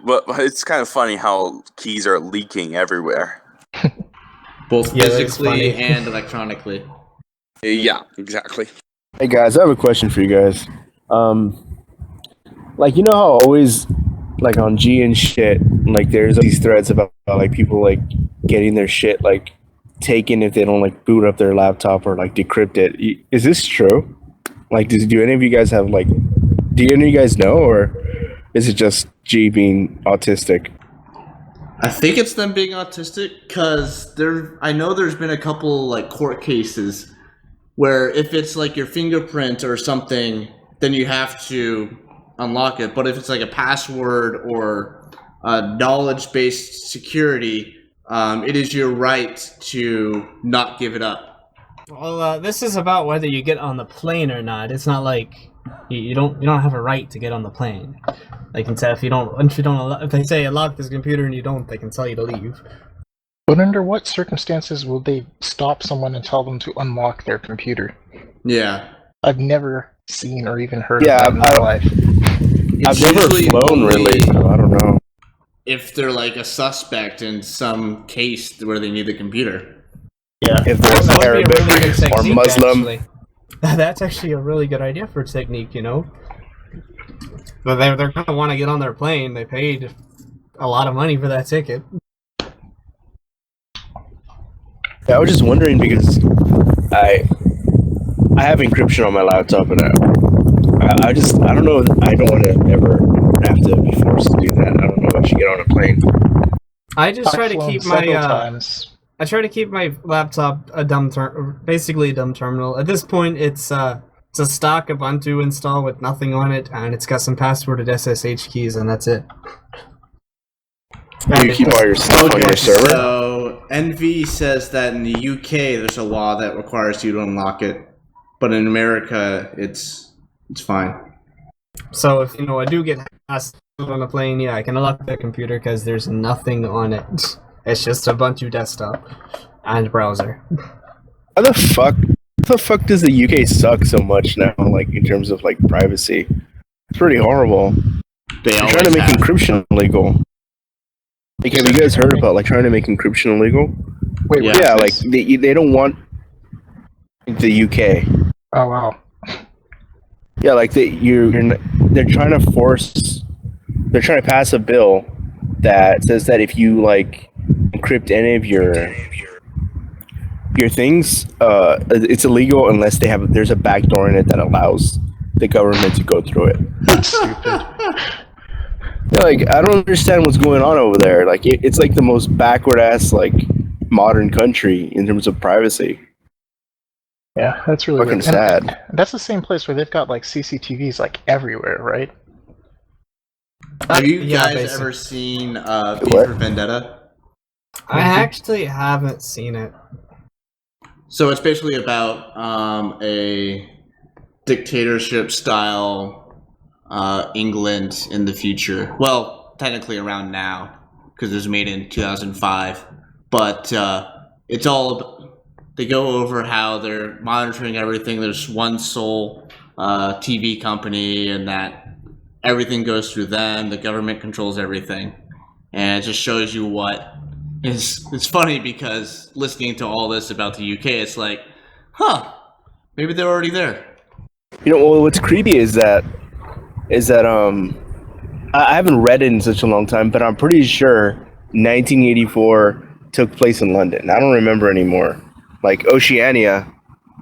But it's kind of funny how keys are leaking everywhere. Both Yeah, that's physically funny. and electronically. Yeah, exactly. Hey guys, I have a question for you guys. Like, you know how always, like on G and shit, like there's these threads about like people like getting their shit like taken if they don't like boot up their laptop or like decrypt it. Is this true? Like, do any of you guys have like, do any of you guys know, or is it just G being autistic? I think it's them being autistic, because I know there's been a couple like court cases where if it's like your fingerprint or something, then you have to unlock it. But if it's like a password or knowledge-based security, it is your right to not give it up. Well, this is about whether you get on the plane or not. It's not like you don't have a right to get on the plane. They can say if they say unlock this computer and you don't, they can tell you to leave. But under what circumstances will they stop someone and tell them to unlock their computer? Yeah. I've never seen or even heard Yeah, of that in my life. I've It's never usually flown only really, so I don't know. if they're like a suspect in some case where they need the computer. Yeah. If That there's would be a Arabic really good or technique, Muslim, actually. That's actually a really good idea for a technique, you know? But they're going to want to get on their plane. They paid a lot of money for that ticket. yeah, I was just wondering because I have encryption on my laptop, and I don't know. I don't want to ever have to be forced to do that. I don't know if I should get on a plane. I just try to I've keep flown several my times. I try to keep my laptop basically a dumb terminal. At this point, it's a stock Ubuntu install with nothing on it, and it's got some passworded SSH keys, and that's it. Do you keep all your stuff on your server? So NV says that in the UK there's a law that requires you to unlock it, but in America it's fine. So if I do get asked on a plane, yeah, I can unlock the computer because there's nothing on it. It's just Ubuntu desktop and browser. How the fuck does the UK suck so much now? Like in terms of like privacy, it's pretty horrible. They're trying to make encryption illegal. Like, have you guys heard about like trying to make encryption illegal? Wait, what Yeah, is like this? they don't want the UK. Oh wow. Yeah, like they're trying to pass a bill that says that if you like encrypt any of your things, it's illegal unless there's a backdoor in it that allows the government to go through it. That's stupid. Yeah, like I don't understand what's going on over there. Like it's like the most backward ass like modern country in terms of privacy. Yeah, that's really Fucking weird. sad. And that's the same place where they've got like CCTVs like everywhere, right? Have you Yeah, guys basically. ever seen V What? for Vendetta? I actually haven't seen it. So it's basically about a dictatorship style England in the future. Well, technically around now, because it was made in 2005. But it's all they go over how they're monitoring everything. There's one sole TV company, and that everything goes through them. The government controls everything, and it just shows you what is. It's funny because listening to all this about the UK, it's like, huh, maybe they're already there. You know, well, what's creepy is that I haven't read it in such a long time, but I'm pretty sure 1984 took place in London. I don't remember anymore. Like Oceania,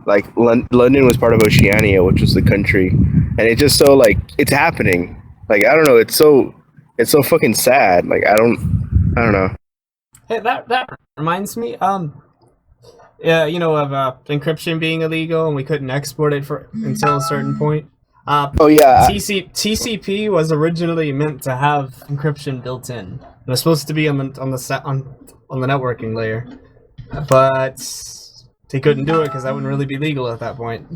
like London was part of Oceania, which was the country, and it's just so like it's happening. Like I don't know, it's so fucking sad. Like I don't know. Hey, that reminds me. Yeah, you know of encryption being illegal, and we couldn't export it until a certain point. Oh yeah, TCP was originally meant to have encryption built in. It was supposed to be on the networking layer, but they couldn't do it because that wouldn't really be legal at that point.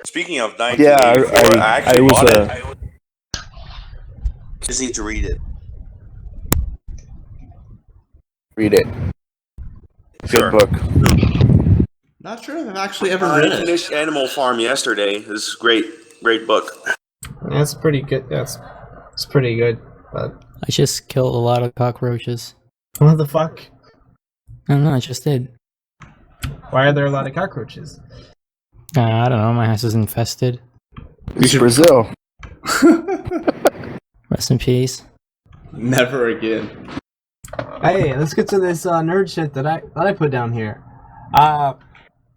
Speaking of 1984, I actually bought it. Just need to read it. Read it. Sure. Good book. Not sure if I've actually ever I read it. finished Animal Farm yesterday. This is great book. That's pretty good. It's pretty good. But I just killed a lot of cockroaches. what the fuck? I don't know, I just did. Why are there a lot of cockroaches? I don't know, my house is infested. It's Brazil. Rest in peace. Never again. Hey, let's get to this nerd shit that I put down here.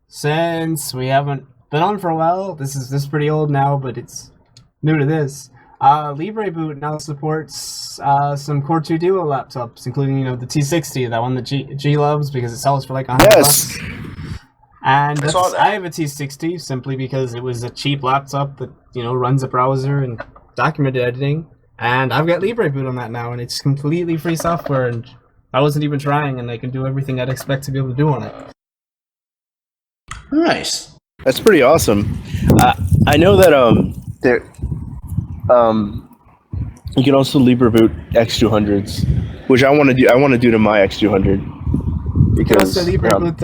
Since we haven't been on for a while, this is pretty old now, but it's new to this. Libreboot now supports some Core 2 Duo laptops, including the T60, that one that G loves because it sells for like $100. Yes. And saw that. I have a T60 simply because it was a cheap laptop that runs a browser and document editing, and I've got Libreboot on that now, and it's completely free software, and I wasn't even trying, and I can do everything I'd expect to be able to do on it. Nice. That's pretty awesome. I know that there you can also Libreboot X200s, which I want to do. I want to do to my X200. You can also Libreboot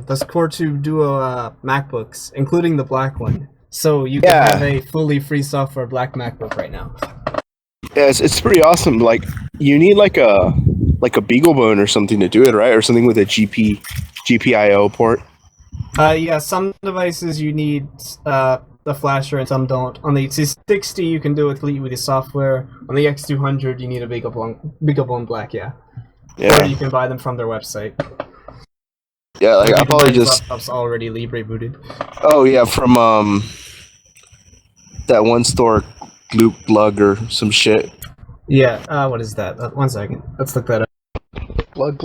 those Core 2 Duo MacBooks, including the black one. So you can have a fully free software black MacBook right now. Yeah, it's pretty awesome. Like you need like a BeagleBone or something to do it, right? Or something with a GPIO port. Yeah, some devices you need the flasher and some don't. On the T60 you can do it with the software. On the X200 you need a BeagleBone Black, yeah. Or you can buy them from their website. Yeah, like I probably just laptop's already Libreboot. Oh yeah, from that one store, Glug or some shit. Yeah, what is that? 1 second. Let's look that up. Glug?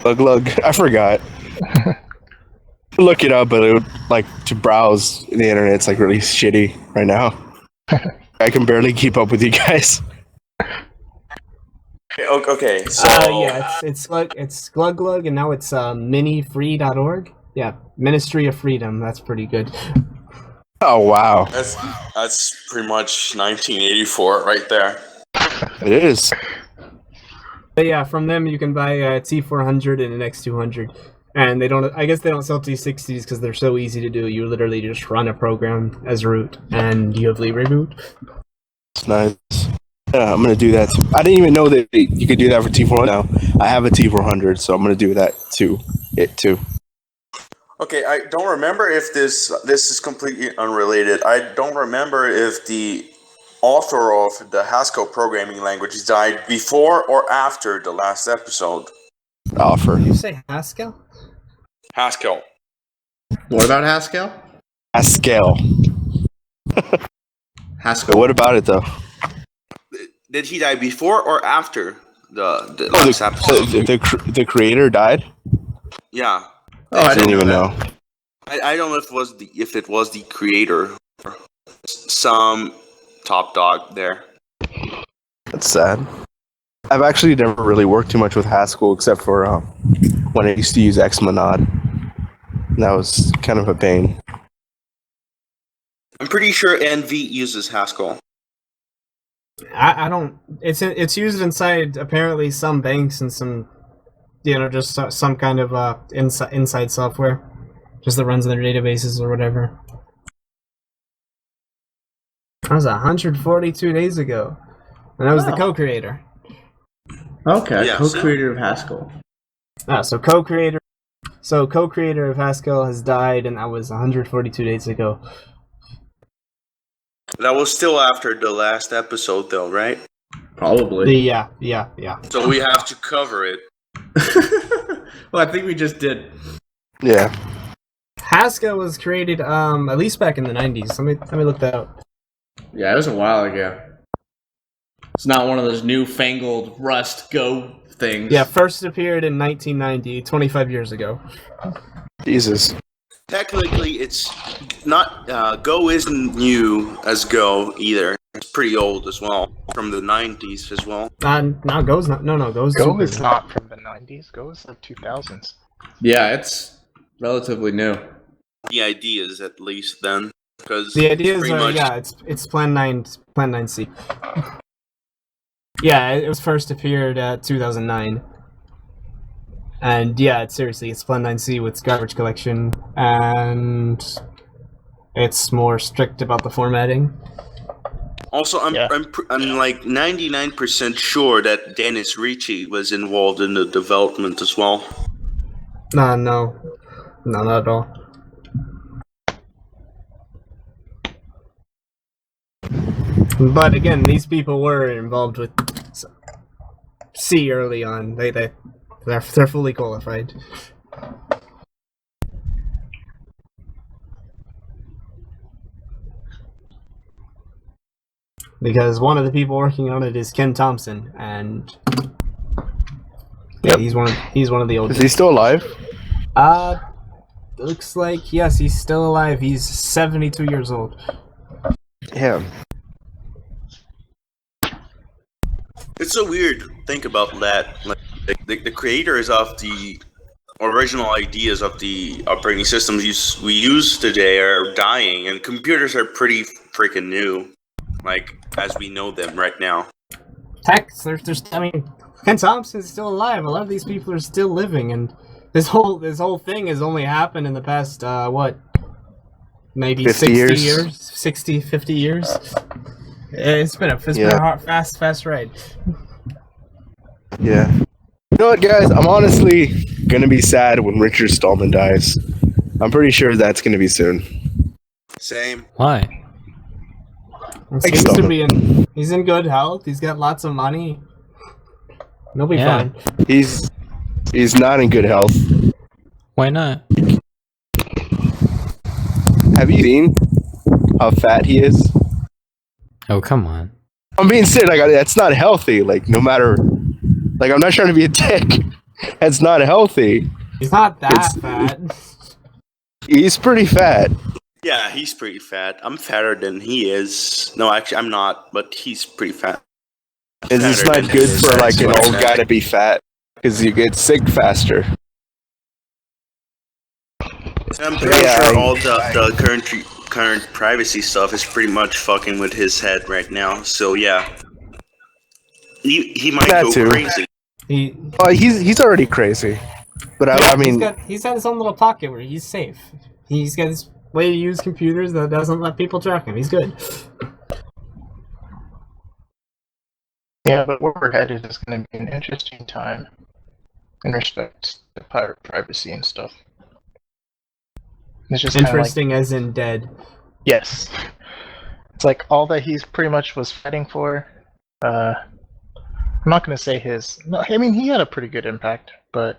Glug. I forgot. Look it up, but it would, like to browse the internet, it's like really shitty right now. I can barely keep up with you guys. Okay, so yeah, it's Glug, and now it's minifree.org. Yeah, Ministry of Freedom. That's pretty good. Oh wow, that's pretty much 1984 right there. it is. But yeah, from them you can buy a T400 and an X200, and I guess they don't sell T60s because they're so easy to do. You literally just run a program as root, and you have Libreboot. It's nice. Yeah, I'm gonna do that. I didn't even know that you could do that for T400 now. I have a T400, so I'm gonna do that too. Okay, I don't remember if this is completely unrelated. I don't remember if the author of the Haskell programming language died before or after the last episode. Offer. Did you say Haskell? Haskell. What about Haskell? Haskell. Haskell. What about it though? Did he die before or after the last episode? The creator died? Yeah. Oh, I didn't even know. I don't know if it was the creator or some top dog there. That's sad. I've actually never really worked too much with Haskell except for when I used to use Xmonad. That was kind of a pain. I'm pretty sure NV uses Haskell. I don't. It's used inside apparently some banks and some just some kind of inside software, just that runs in their databases or whatever. That was 142 days ago, and I was the co-creator. Okay, Yeah, co-creator of Haskell. So co-creator of Haskell has died, and that was 142 days ago. That was still after the last episode, though, right? Probably. Yeah. So we have to cover it. Well, I think we just did. Yeah. Haskell was created at least back in the 90s. Let me look that up. Yeah, it was a while ago. It's not one of those newfangled Rust Go things. Yeah, first appeared in 1990, 25 years ago. Jesus. Technically, it's not. Go isn't new as Go either. It's pretty old as well, from the 90s as well. No, Go's not. No, Go's Go super is new. not from the 90s. Go is the 2000s. Yeah, it's relatively new. The ideas, at least, then. Because The ideas pretty are much, it's Plan 9C. Yeah, it was first appeared at 2009. And yeah, it's Plan 9C with garbage collection, and it's more strict about the formatting. Also, I'm like 99% sure that Dennis Ricci was involved in the development as well. No, not at all. But again, these people were involved with C early on. They're fully qualified. Because one of the people working on it is Ken Thompson, and yeah, he's one of the oldest. Is he still alive? Looks like yes, he's still alive. He's 72 years old. Yeah. It's so weird to think about that. Like the creators of the original ideas of the operating systems we use today are dying, and computers are pretty freaking new, like as we know them right now. Ken Thompson's still alive. A lot of these people are still living, and this whole thing has only happened in the past maybe 50 years? 50 years. It's been a hard, fast ride. Yeah. You know what, guys? I'm honestly gonna be sad when Richard Stallman dies. I'm pretty sure that's gonna be soon. Same. Why? He's in good health. He's got lots of money. He'll be fine. He's not in good health. Why not? Have you seen how fat he is? Oh, come on. I'm being serious. Like, that's not healthy. Like, no matter. Like, I'm not trying to be a dick. That's not healthy. He's not that fat. He's pretty fat. Yeah, he's pretty fat. I'm fatter than he is. No, actually, I'm not, but he's pretty fat. It's just not good for like an old guy to be fat because you get sick faster. I'm pretty sure all the current privacy stuff is pretty much fucking with his head right now. So yeah, he might That go too. crazy. He's already crazy. But I mean, he's got his own little pocket where he's safe. He's got his way to use computers that doesn't let people track him. He's good. Yeah, but where we're headed is going to be an interesting time in respect to pirate privacy and stuff. It's just interesting as in dead. Yes. It's like all that he's pretty much was fighting for. I'm not going to say his. No, I mean, he had a pretty good impact, but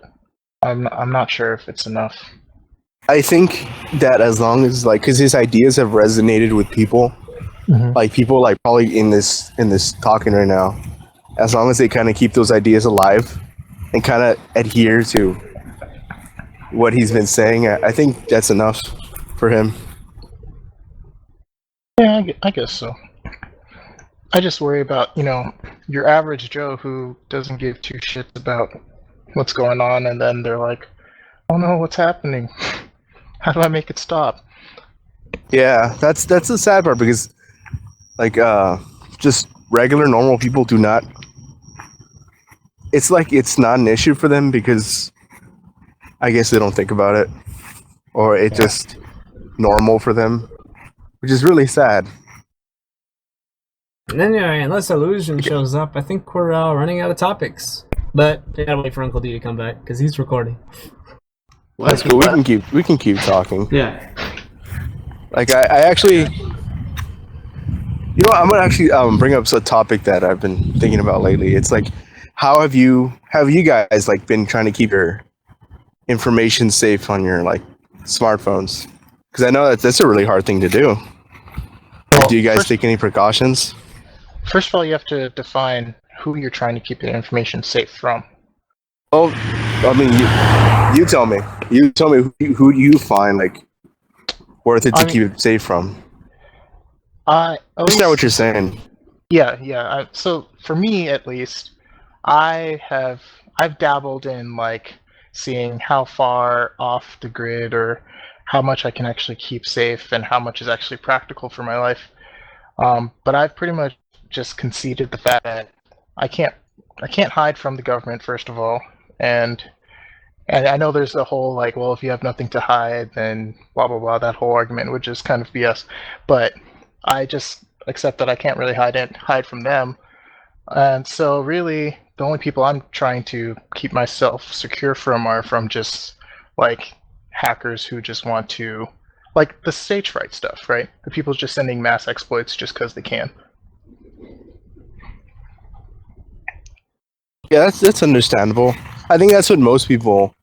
I'm not sure if it's enough. I think that as long as because his ideas have resonated with people, like people like probably in this talking right now, as long as they kind of keep those ideas alive and kind of adhere to what he's been saying, I think that's enough for him. Yeah, I guess so. I just worry about, your average Joe who doesn't give two shits about what's going on, and then they're like, oh no, what's happening? How do I make it stop? Yeah, that's the sad part because, just regular normal people do not it's like it's not an issue for them because I guess they don't think about it, or it's just normal for them, which is really sad. And then, unless Illusion shows up, I think we're running out of topics. But I gotta wait for Uncle D to come back because he's recording. That's cool. We can keep talking. Yeah. Like I actually, I'm gonna actually bring up a topic that I've been thinking about lately. It's like, how have you guys like been trying to keep your information safe on your like smartphones? Because I know that's a really hard thing to do. Well, do you guys take any precautions? First of all, you have to define who you're trying to keep your information safe from. Well, I mean, you tell me. You tell me who do you find like worth it to keep it safe from? I understand what you're saying. Yeah. So for me, at least, I've dabbled in like seeing how far off the grid or how much I can actually keep safe and how much is actually practical for my life. But I've pretty much just conceded the fact that I can't hide from the government, first of all, and I know there's a whole like, well, if you have nothing to hide, then blah blah blah, that whole argument, which is kind of BS. But I just accept that I can't really hide from them, and so really the only people I'm trying to keep myself secure from are from just like hackers who just want to, like the stage fright stuff, right? The people just sending mass exploits just because they can. Yeah, that's understandable. I think that's what most people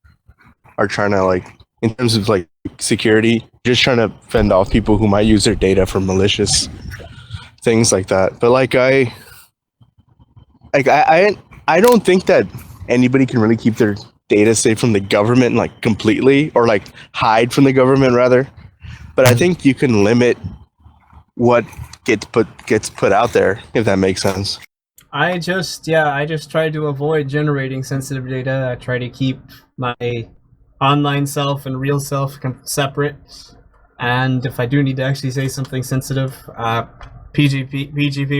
are trying to like, in terms of like security, just trying to fend off people who might use their data for malicious things like that. But like I don't think that anybody can really keep their data safe from the government like completely, or like hide from the government rather. But I think you can limit what gets put out there, if that makes sense. I just try to avoid generating sensitive data. I try to keep my online self and real self separate. And if I do need to actually say something sensitive, PGP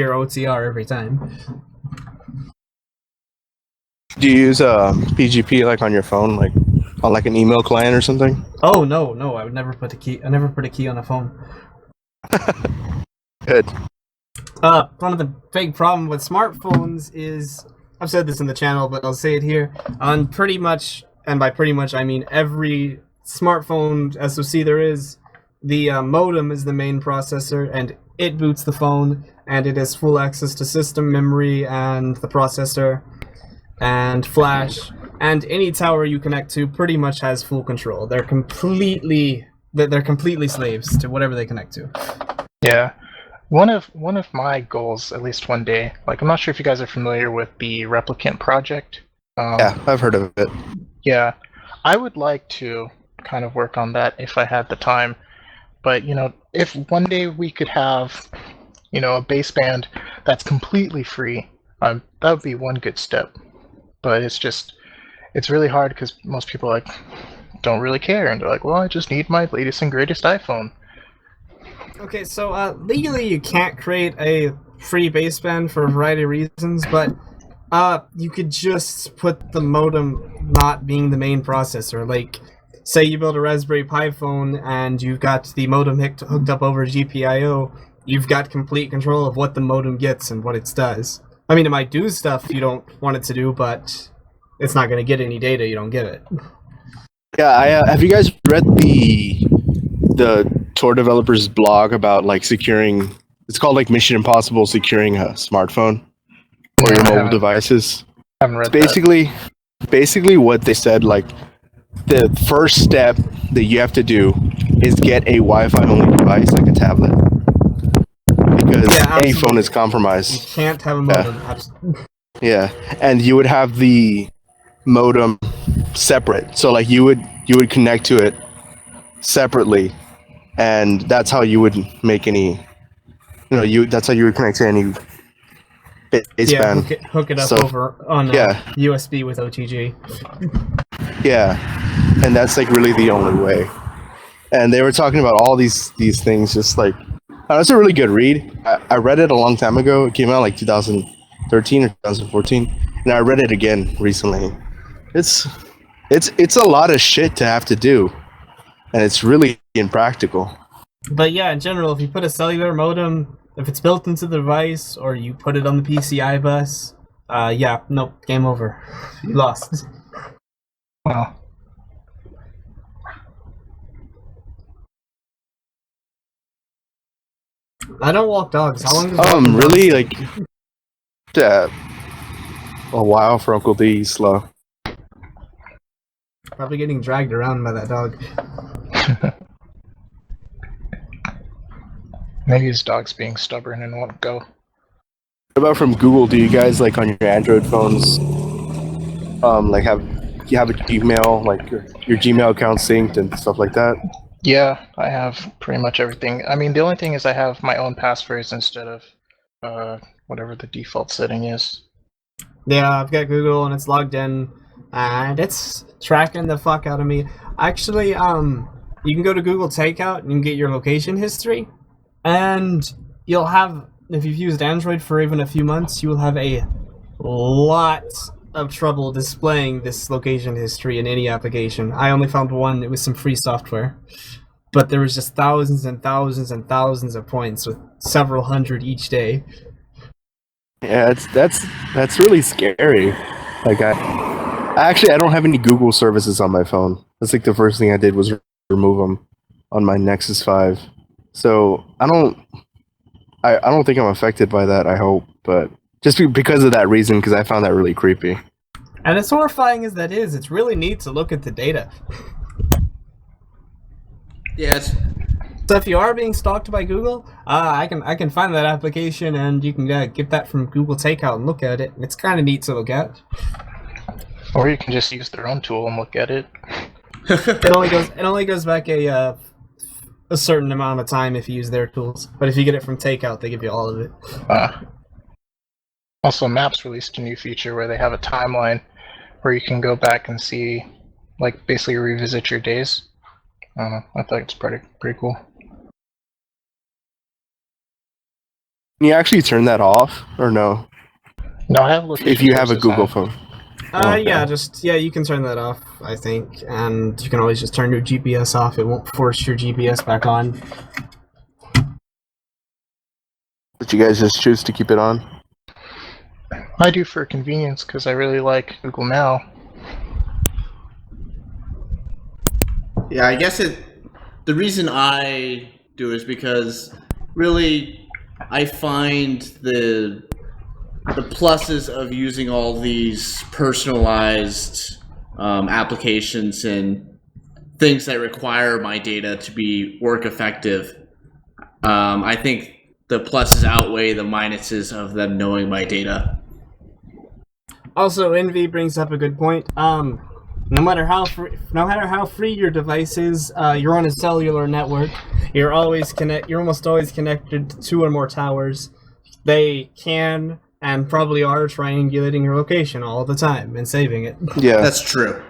or OTR every time. Do you use PGP like on your phone, like on like an email client or something? Oh no, I would never put a key. I never put a key on a phone. Good. One of the big problem with smartphones is, I've said this in the channel, but I'll say it here, on pretty much, and by pretty much I mean every smartphone SoC there is, the modem is the main processor, and it boots the phone, and it has full access to system memory and the processor and flash, and any tower you connect to pretty much has full control. They're completely slaves to whatever they connect to. Yeah. One of my goals, at least one day, like I'm not sure if you guys are familiar with the Replicant project. Yeah, I've heard of it. Yeah, I would like to kind of work on that if I had the time. But if one day we could have, a baseband that's completely free, that would be one good step. But it's really hard because most people like don't really care, and they're like, well, I just need my latest and greatest iPhone. Okay, so legally you can't create a free baseband for a variety of reasons, but you could just put the modem not being the main processor. Like, say you build a Raspberry Pi phone and you've got the modem hooked up over GPIO, you've got complete control of what the modem gets and what it does. I mean, it might do stuff you don't want it to do, but it's not going to get any data you don't give it. Yeah, have you guys read the Tor developers blog about like securing? It's called like Mission Impossible securing a smartphone or your mobile devices. I haven't read Basically what they said, like the first step that you have to do is get a Wi-Fi only device, like a tablet, because any phone is compromised. You can't have a modem. Yeah, and you would have the modem separate, so like you would connect to it separately, and that's how you would make any, that's how you would connect to any baseband. Yeah, hook it up over on USB with OTG. Yeah, and that's like really the only way. And they were talking about all these things, just like, it's a really good read. I read it a long time ago. It came out like 2013 or 2014, and I read it again recently. It's a lot of shit to have to do, and it's really impractical. But yeah, in general, if you put a cellular modem, if it's built into the device, or you put it on the PCI bus, nope, game over. You lost. Well, I don't walk dogs. How long does walking dogs Really, take? like, a while for Uncle D. He's slow. Probably getting dragged around by that dog. maybe his dog's being stubborn and won't go. What about from Google? Do you guys like on your Android phones, like have a Gmail, like your Gmail account synced and stuff like that? Yeah, I have pretty much everything. I mean, the only thing is I have my own passphrase instead of whatever the default setting is. Yeah, I've got Google and it's logged in, and it's tracking the fuck out of me. Actually, you can go to Google Takeout and you can get your location history, and you'll have, if you've used Android for even a few months, you will have a lot of trouble displaying this location history in any application. I only found one. It was some free software, but there was just thousands and thousands and thousands of points with several hundred each day. Yeah, that's really scary. Like I don't have any Google services on my phone. That's like the first thing I did was remove them on my Nexus 5. So I don't think I'm affected by that. I hope, but just because of that reason, because I found that really creepy. And as horrifying as that is, it's really neat to look at the data. Yes. So if you are being stalked by Google, I can find that application, and you can get that from Google Takeout and look at it. It's kind of neat to look at. Or you can just use their own tool and look at it. It only goes back a certain amount of time if you use their tools. But if you get it from Takeout, they give you all of it. Also, Maps released a new feature where they have a timeline where you can go back and see, like, basically revisit your days. I don't know. I thought it's pretty cool. Can you actually turn that off or no? No, I have looked. If you have a Google phone. Yeah, you can turn that off, I think, and you can always just turn your GPS off. It won't force your GPS back on. But you guys just choose to keep it on? I do for convenience because I really like Google Now. Yeah, I guess the reason I do is because really I find the pluses of using all these personalized applications and things that require my data to be work effective. I think the pluses outweigh the minuses of them knowing my data. Also, Envy brings up a good point. No matter how free your device is, you're on a cellular network. You're almost always connected to 2 or more towers. They can and probably are triangulating your location all the time and saving it. Yeah, That's true.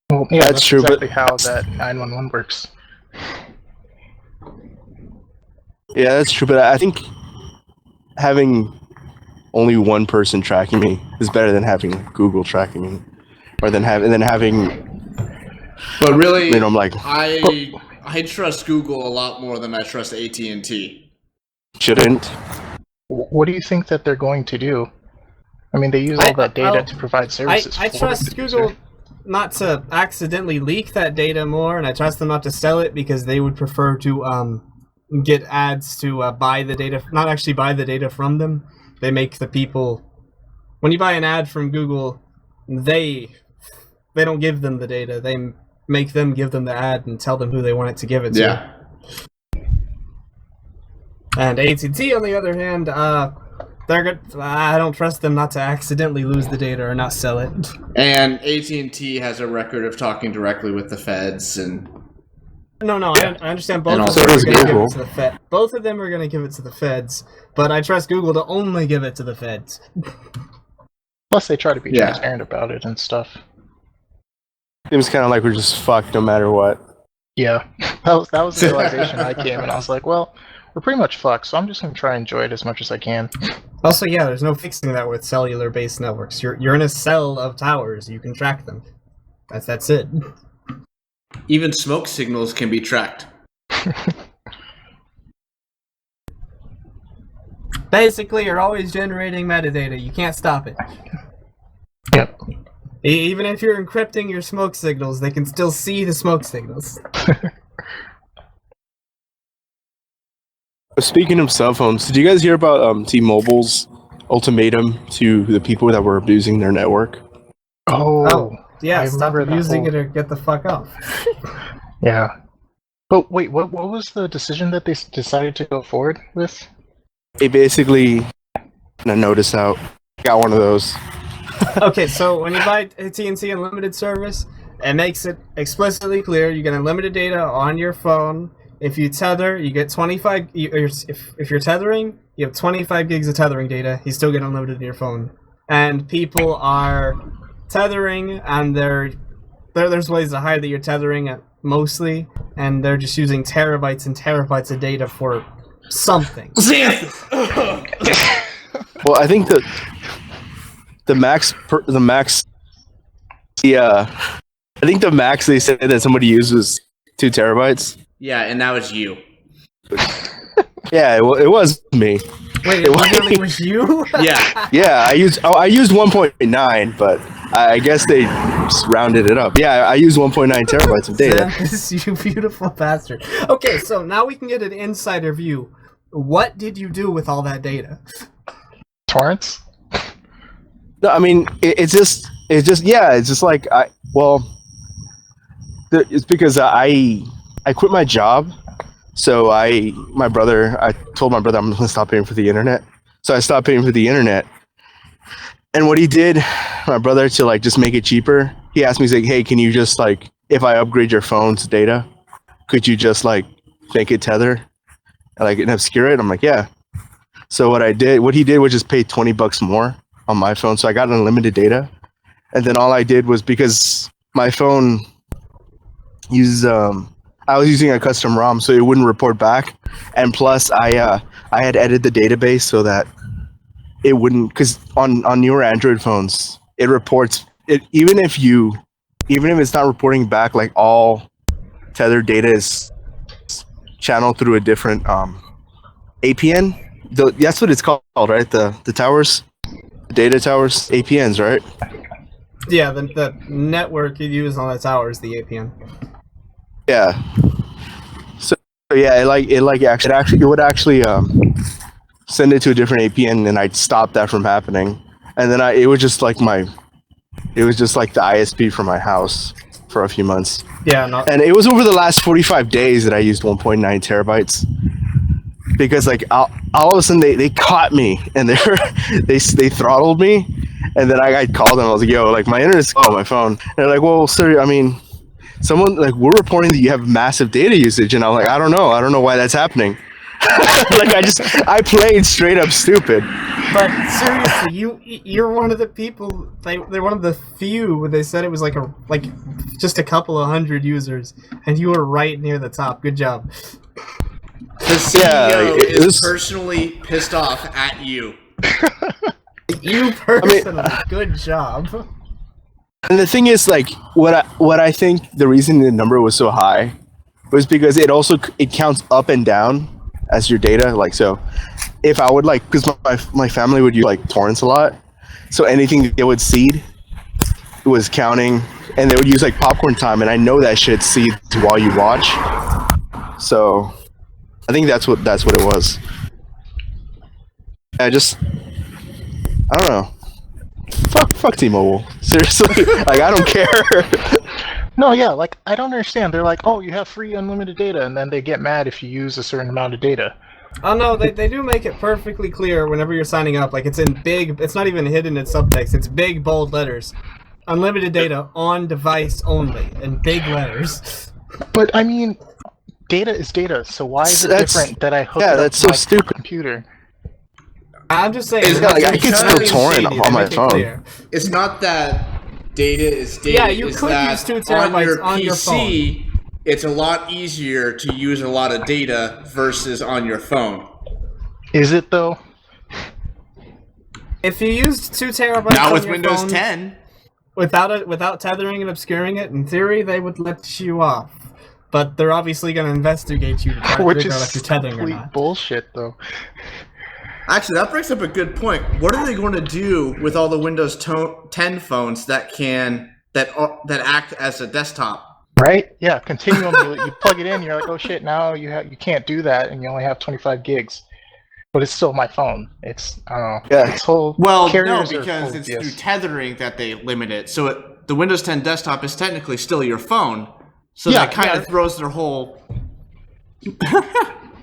Well, yeah, That's true, exactly but- how that 911 works. Yeah, that's true. But I think having only one person tracking me is better than having Google tracking me, or than having. But really, You know, I'm like, I trust Google a lot more than I trust AT&T. shouldn't. What do you think that they're going to do? I mean, they use all that data to provide services. I for trust the Google user. not to accidentally leak that data more, and I trust them not to sell it because they would prefer to get ads to buy the data, not actually buy the data from them. They make the people, when you buy an ad from Google, they don't give them the data. They make them give them the ad and tell them who they want it to give it to. Yeah. And AT&T, on the other hand, they're good. I don't trust them not to accidentally lose the data or not sell it. And AT&T has a record of talking directly with the feds, and No, I understand both And of also them are does going to give Google. it to the Fed. Both of them are going to give it to the feds, but I trust Google to only give it to the feds. Plus, they try to be Yeah. transparent about it and stuff. Seems kind of like we're just fucked no matter what. Yeah, that was the realization I came, and I was like, well, we're pretty much fucked, so I'm just going to try and enjoy it as much as I can. Also, yeah, there's no fixing that with cellular-based networks. You're in a cell of towers. You can track them. That's it. Even smoke signals can be tracked. Basically, you're always generating metadata. You can't stop it. Yep. Even if you're encrypting your smoke signals, they can still see the smoke signals. Speaking of cell phones, did you guys hear about T-Mobile's ultimatum to the people that were abusing their network? Oh, yeah, I stop remember that using whole- it or get the fuck off. Yeah. But wait, what was the decision that they decided to go forward with? They basically a notice out. Got one of those. Okay, so when you buy AT&T Unlimited service, it makes it explicitly clear you get unlimited data on your phone. If you tether, you get 25. If you're tethering, you have 25 gigs of tethering data. You still get unlimited in your phone. And people are tethering, and there's ways to hide that you're tethering mostly, and they're just using terabytes and terabytes of data for something. Well, I think the max I think the max they said that somebody used was 2 terabytes. Yeah, and that was you. Yeah, it was me. Wait, it really was you? Yeah. Yeah, I used 1.9, but I guess they just rounded it up. Yeah, I used 1.9 terabytes of data. Zanthas, you beautiful bastard. Okay, so now we can get an insider view. What did you do with all that data? Torrents? No, I mean it's just like it's because I quit my job, so I told my brother I'm gonna stop paying for the internet. So I stopped paying for the internet. And what he did, my brother, to like just make it cheaper, he asked me, he's like, hey, can you just like, if I upgrade your phone's data, could you just like make it tether and obscure it? I'm like, yeah. So what he did was just pay $20 more on my phone. So I got unlimited data. And then all I did was, because my phone uses I was using a custom ROM, so it wouldn't report back. And plus I had edited the database so that it wouldn't, because on newer Android phones, it reports it even if it's not reporting back, like all tethered data is channeled through a different APN. That's what it's called, right? The towers, the data towers, APNs, right? Yeah, the network you use on the tower is the APN. Yeah. So yeah, it would actually send it to a different APN, and I'd stop that from happening. And then it was just like the ISP for my house for a few months. Yeah, no. And it was over the last 45 days that I used 1.9 terabytes. Because like all of a sudden they caught me, and they throttled me, and then I called them. I was like, yo, like my internet's on my phone. And they're like, well, sir, I mean, someone like, we're reporting that you have massive data usage, and I'm like, I don't know why that's happening. Like I played straight up stupid. But seriously, you're one of the people. They're one of the few. They said it was like just a couple of hundred users, and you were right near the top. Good job. The CEO is personally pissed off at you. You personally, good job. And the thing is, like, what I think the reason the number was so high was because it counts up and down as your data. Like, so if I would like, because my family would use like torrents a lot, so anything that they would seed was counting, and they would use like popcorn time, and I know that shit seeds while you watch. So I think that's what it was. I don't know. Fuck T-Mobile. Seriously, like I don't care. No, yeah, like I don't understand. They're like, oh, you have free unlimited data, and then they get mad if you use a certain amount of data. Oh no, they do make it perfectly clear whenever you're signing up. Like it's in big. It's not even hidden in subtext. It's big bold letters. Unlimited data on device only in big letters. But I mean, data is data. So why is it different that I hook it up that's to so my stupid. computer? I'm just saying. I can still torrent on my phone. It's not that data is data. Yeah, you it's could that use 2 terabytes on your PC, it's a lot easier to use a lot of data versus on your phone. Is it though? If you used 2 terabytes Not on with your Windows phone 10. without tethering and obscuring it, in theory they would let you off. But they're obviously going to investigate you to try to Which figure out is if you're tethering or complete not. bullshit, though. Actually, that brings up a good point. What are they going to do with all the Windows 10 phones that act as a desktop? Right? Yeah, Continuum. You plug it in, you're like, oh shit, now you can't do that, and you only have 25 gigs. But it's still my phone. It's I don't know. Yeah. This whole Well, no, carriers are because full it's of through BS. tethering that they limit it. So the Windows 10 desktop is technically still your phone. So Yeah, that kind yeah. of throws their whole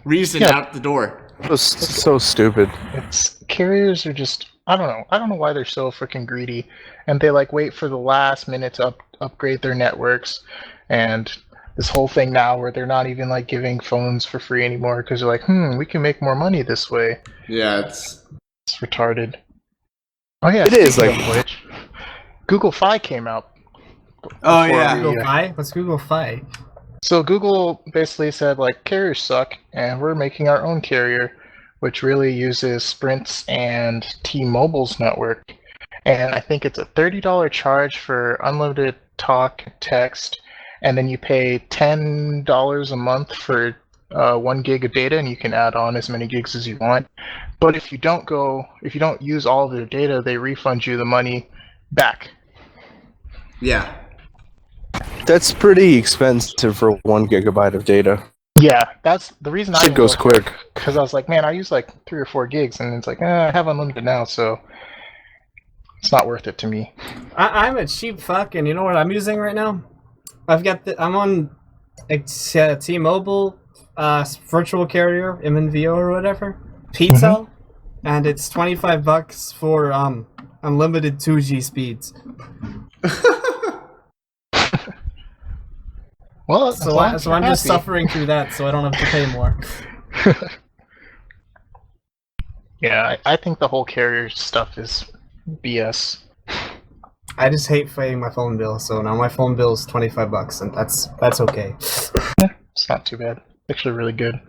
reason Yeah. out the door. So stupid. It's carriers are just I don't know. I don't know why they're so freaking greedy, and they like wait for the last minute to upgrade their networks, and this whole thing now where they're not even like giving phones for free anymore because they're like, we can make more money this way. Yeah, it's Retarded. Oh yeah, It is, speaking like- of which, Google Fi came out. Oh, before yeah. we, Google Fi? What's Google Fi? So Google basically said like carriers suck, and we're making our own carrier, which really uses Sprint's and T-Mobile's network. And I think it's a $30 charge for unlimited talk, text, and then you pay $10 a month for 1 gig of data, and you can add on as many gigs as you want. But if you don't use all of their data, they refund you the money back. yeah. That's pretty expensive for 1 gigabyte of data. Yeah, that's the reason I Shit goes quick. because I was like, man, I use like 3 or 4 gigs, and it's like, I have unlimited now, so it's not worth it to me. I'm a cheap fuck, and you know what I'm using right now? I'm on T-Mobile virtual carrier, MNVO or whatever, Pizza, and it's $25 for unlimited 2G speeds. Well, So I'm just suffering through that, so I don't have to pay more. Yeah, I think the whole carrier stuff is BS. I just hate paying my phone bill, so now my phone bill is $25, and that's okay. It's not too bad. Actually, really good.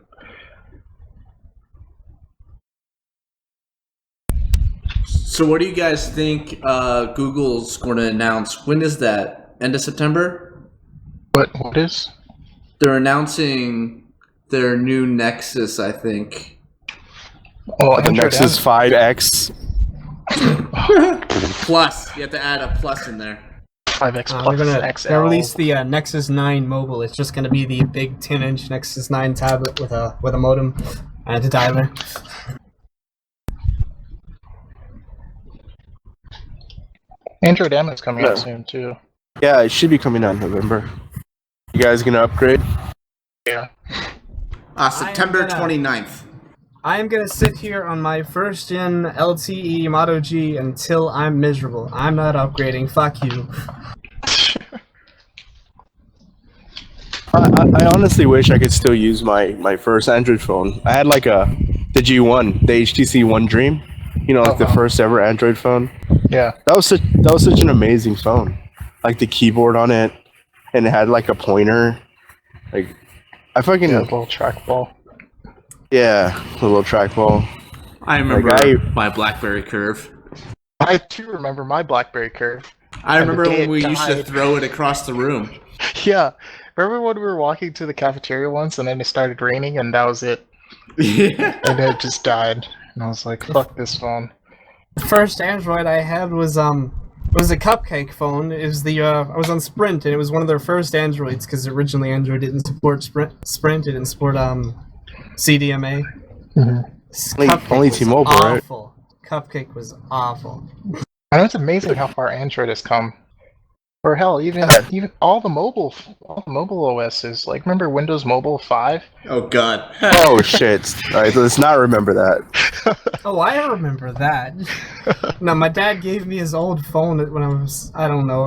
So what do you guys think Google's going to announce? When is that? End of September? What is? They're announcing their new Nexus, I think. Oh, The Android Nexus 5X. Plus. You have to add a plus in there. 5X They're Plus gonna XL. they'll release the Nexus 9 mobile. It's just gonna be the big 10-inch Nexus 9 tablet with a modem and a dialer. Android M is coming Yeah. out soon too. Yeah, it should be coming out in November. You guys gonna upgrade? Yeah. September gonna- 29th. I am gonna sit here on my first gen LTE Moto G until I'm miserable. I'm not upgrading. Fuck you. I honestly wish I could still use my first Android phone. I had like the G1, the HTC One Dream. You know, like the first ever Android phone. Yeah. That was such an amazing phone. Like the keyboard on it, and it had like a pointer. Like I fucking Yeah, little trackball. yeah, the little trackball. I remember Like, my Blackberry Curve. I too remember my Blackberry Curve. I And the remember day when we it used to died. throw it across the room. Yeah. Remember when we were walking to the cafeteria once and then it started raining and that was it? Yeah. And it just died. And I was like, fuck this phone. The first Android I had was a cupcake phone. It was I was on Sprint, and it was one of their first Androids because originally Android didn't support Sprint. It didn't support CDMA. Cupcake Only was T-Mobile, right? awful. Cupcake was awful. I know it's amazing how far Android has come. Or hell, even all the mobile OSs. Like, remember Windows Mobile 5? Oh god. Oh shit! All right, let's not remember that. Oh, I remember that. No, my dad gave me his old phone when I was, I don't know,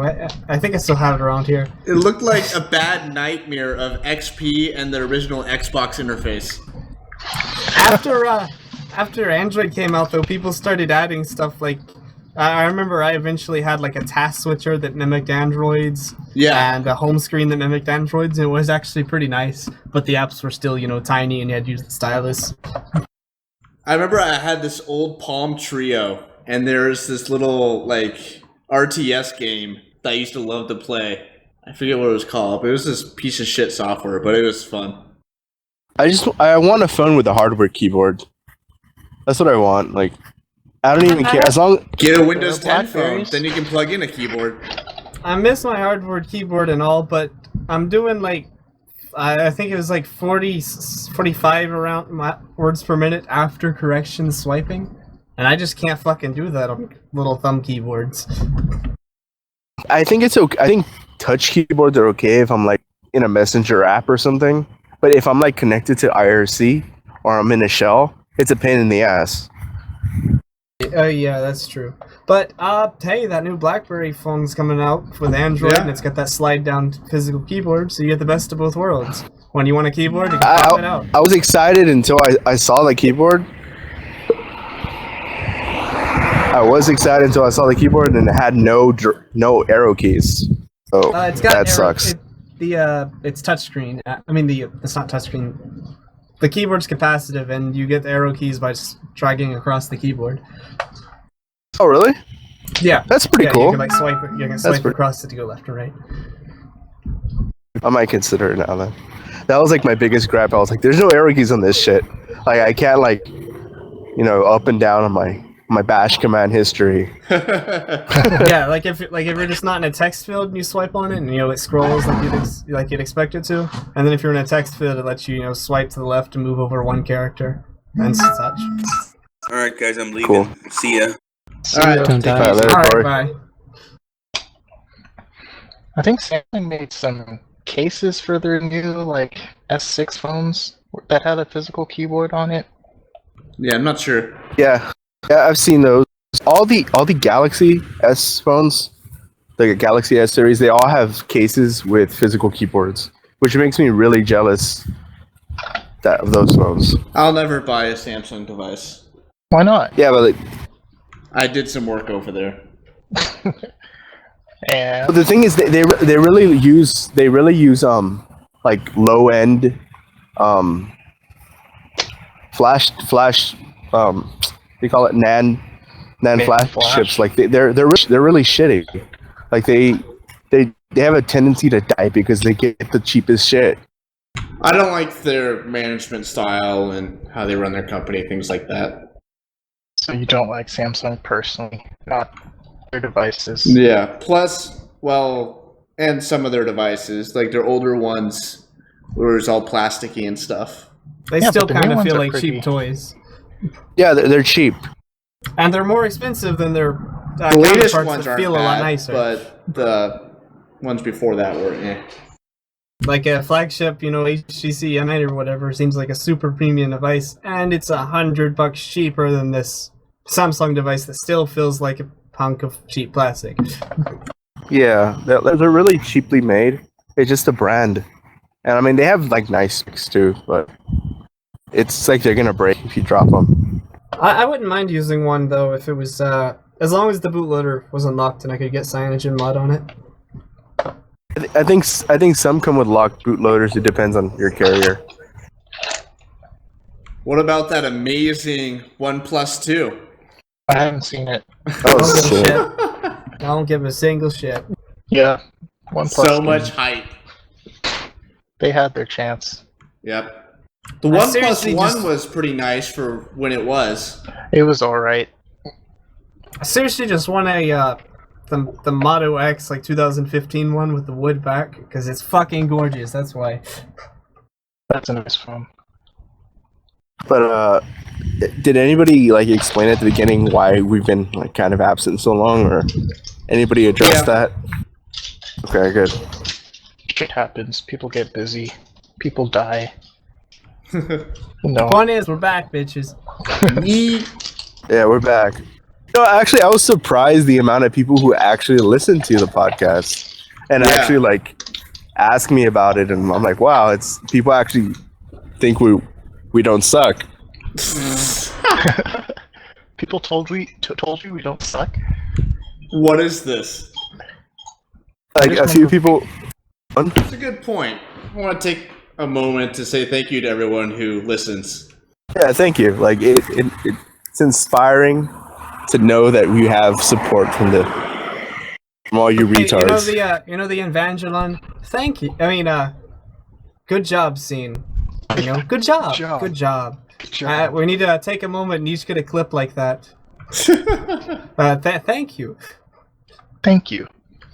I think I still have it around here. It looked like a bad nightmare of XP and the original Xbox interface. After Android came out, though, people started adding stuff like, I remember I eventually had like a task switcher that mimicked Androids, Yeah. and a home screen that mimicked Androids, and it was actually pretty nice, but the apps were still, tiny, and you had to use the stylus. I remember I had this old Palm Trio, and there's this little like RTS game that I used to love to play. I forget what it was called, but it was this piece of shit software, but it was fun. I want a phone with a hardware keyboard. That's what I want. Like, I don't even care as long. Get a Windows 10 phone, Blackberries. then you can plug in a keyboard. I miss my hardware keyboard and all, but I'm doing like I think it was like 45 around words per minute after correction swiping, and I just can't fucking do that on little thumb keyboards. I think it's okay. I think touch keyboards are okay if I'm like in a messenger app or something. But if I'm like connected to IRC or I'm in a shell, it's a pain in the ass. Yeah, that's true. But hey, that new Blackberry phone's coming out with Android, and it's got that slide down physical keyboard, so you get the best of both worlds. When you want a keyboard, you can pop it out. I was excited until I saw the keyboard. And it had no arrow keys. So It's got that sucks. It's touchscreen. It's not touchscreen. The keyboard's capacitive, and you get the arrow keys by just dragging across the keyboard. Oh, really? Yeah, That's pretty cool. You can like swipe it. You can swipe across it to go left or right. I might consider it now then. That was like my biggest gripe. I was like, there's no arrow keys on this shit. Like I can't like, up and down on my bash command history. Yeah, like if you're just not in a text field and you swipe on it, and it scrolls like you'd expect it to, and then if you're in a text field, it lets you swipe to the left and move over one character and such. All right, guys, I'm leaving. Cool. See ya. All right, Don't die. All right, later, all Kori. right, bye. I think Samsung made some cases for their new like S6 phones that had a physical keyboard on it. Yeah, I'm not sure. Yeah, I've seen those. All the Galaxy S phones, the Galaxy S series, they all have cases with physical keyboards, which makes me really jealous of those phones. I'll never buy a Samsung device. Why not? Yeah, but I did some work over there. And but the thing is, they really use like low end flash they call it NAND flash chips. Like they're really shitty. Like they have a tendency to die because they get the cheapest shit. I don't like their management style and how they run their company, things like that. so you don't like Samsung personally, not their devices. Yeah. Plus, and some of their devices, like their older ones, where it's all plasticky and stuff. They Yeah, still but the new kind of ones feel are like pretty. cheap toys, Yeah, they're cheap. and they're more expensive than their The latest counterparts ones that aren't feel a lot bad, nicer. but the ones before that were Like a flagship, HTC Unite or whatever, seems like a super premium device, and it's $100 cheaper than this Samsung device that still feels like a hunk of cheap plastic. Yeah, they're really cheaply made. It's just a brand, and I mean they have like nice specs too, but it's like they're gonna break if you drop them. I wouldn't mind using one though if it was as long as the bootloader was unlocked and I could get CyanogenMod on it. I think some come with locked bootloaders. It depends on your carrier. What about that amazing OnePlus 2? I haven't seen it. Oh Don't give a shit! shit. I don't give a single shit. Yeah, OnePlus. So much hype. They had their chance. Yep. The I OnePlus seriously 1 just- was pretty nice for when it was. It was all right. I seriously just want the Moto X 2015 one with the wood back because it's fucking gorgeous. That's why. That's a nice phone. But did anybody like explain at the beginning why we've been like kind of absent so long, or anybody address that? Okay, good. Shit happens. People get busy. People die. The point is, we're back, bitches. Yeah, we're back. No, actually, I was surprised the amount of people who actually listen to the podcast and actually like ask me about it, and I'm like, wow, it's people actually think we don't suck. People told you we don't suck. What is this? Like a few people. That's a good point. I want to take a moment to say thank you to everyone who listens. Yeah, thank you. Like it's inspiring to know that we have support from all you Hey, retards. the Evangelon. Thank you. I mean, good job, scene. Good job. Good job. We need to take a moment and each get a clip like that. Thank you. Thank you.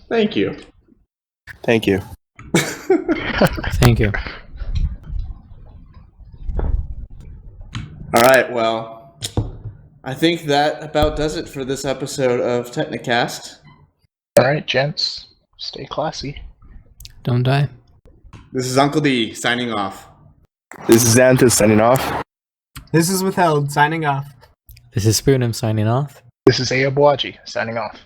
Thank you. Thank you. Thank you. All right, well, I think that about does it for this episode of Technicast. All right, gents, stay classy. Don't die. This is Uncle D signing off. This is Zanthas signing off. This is Witheld signing off. This is Spoonm signing off. This is Aaboagye signing off.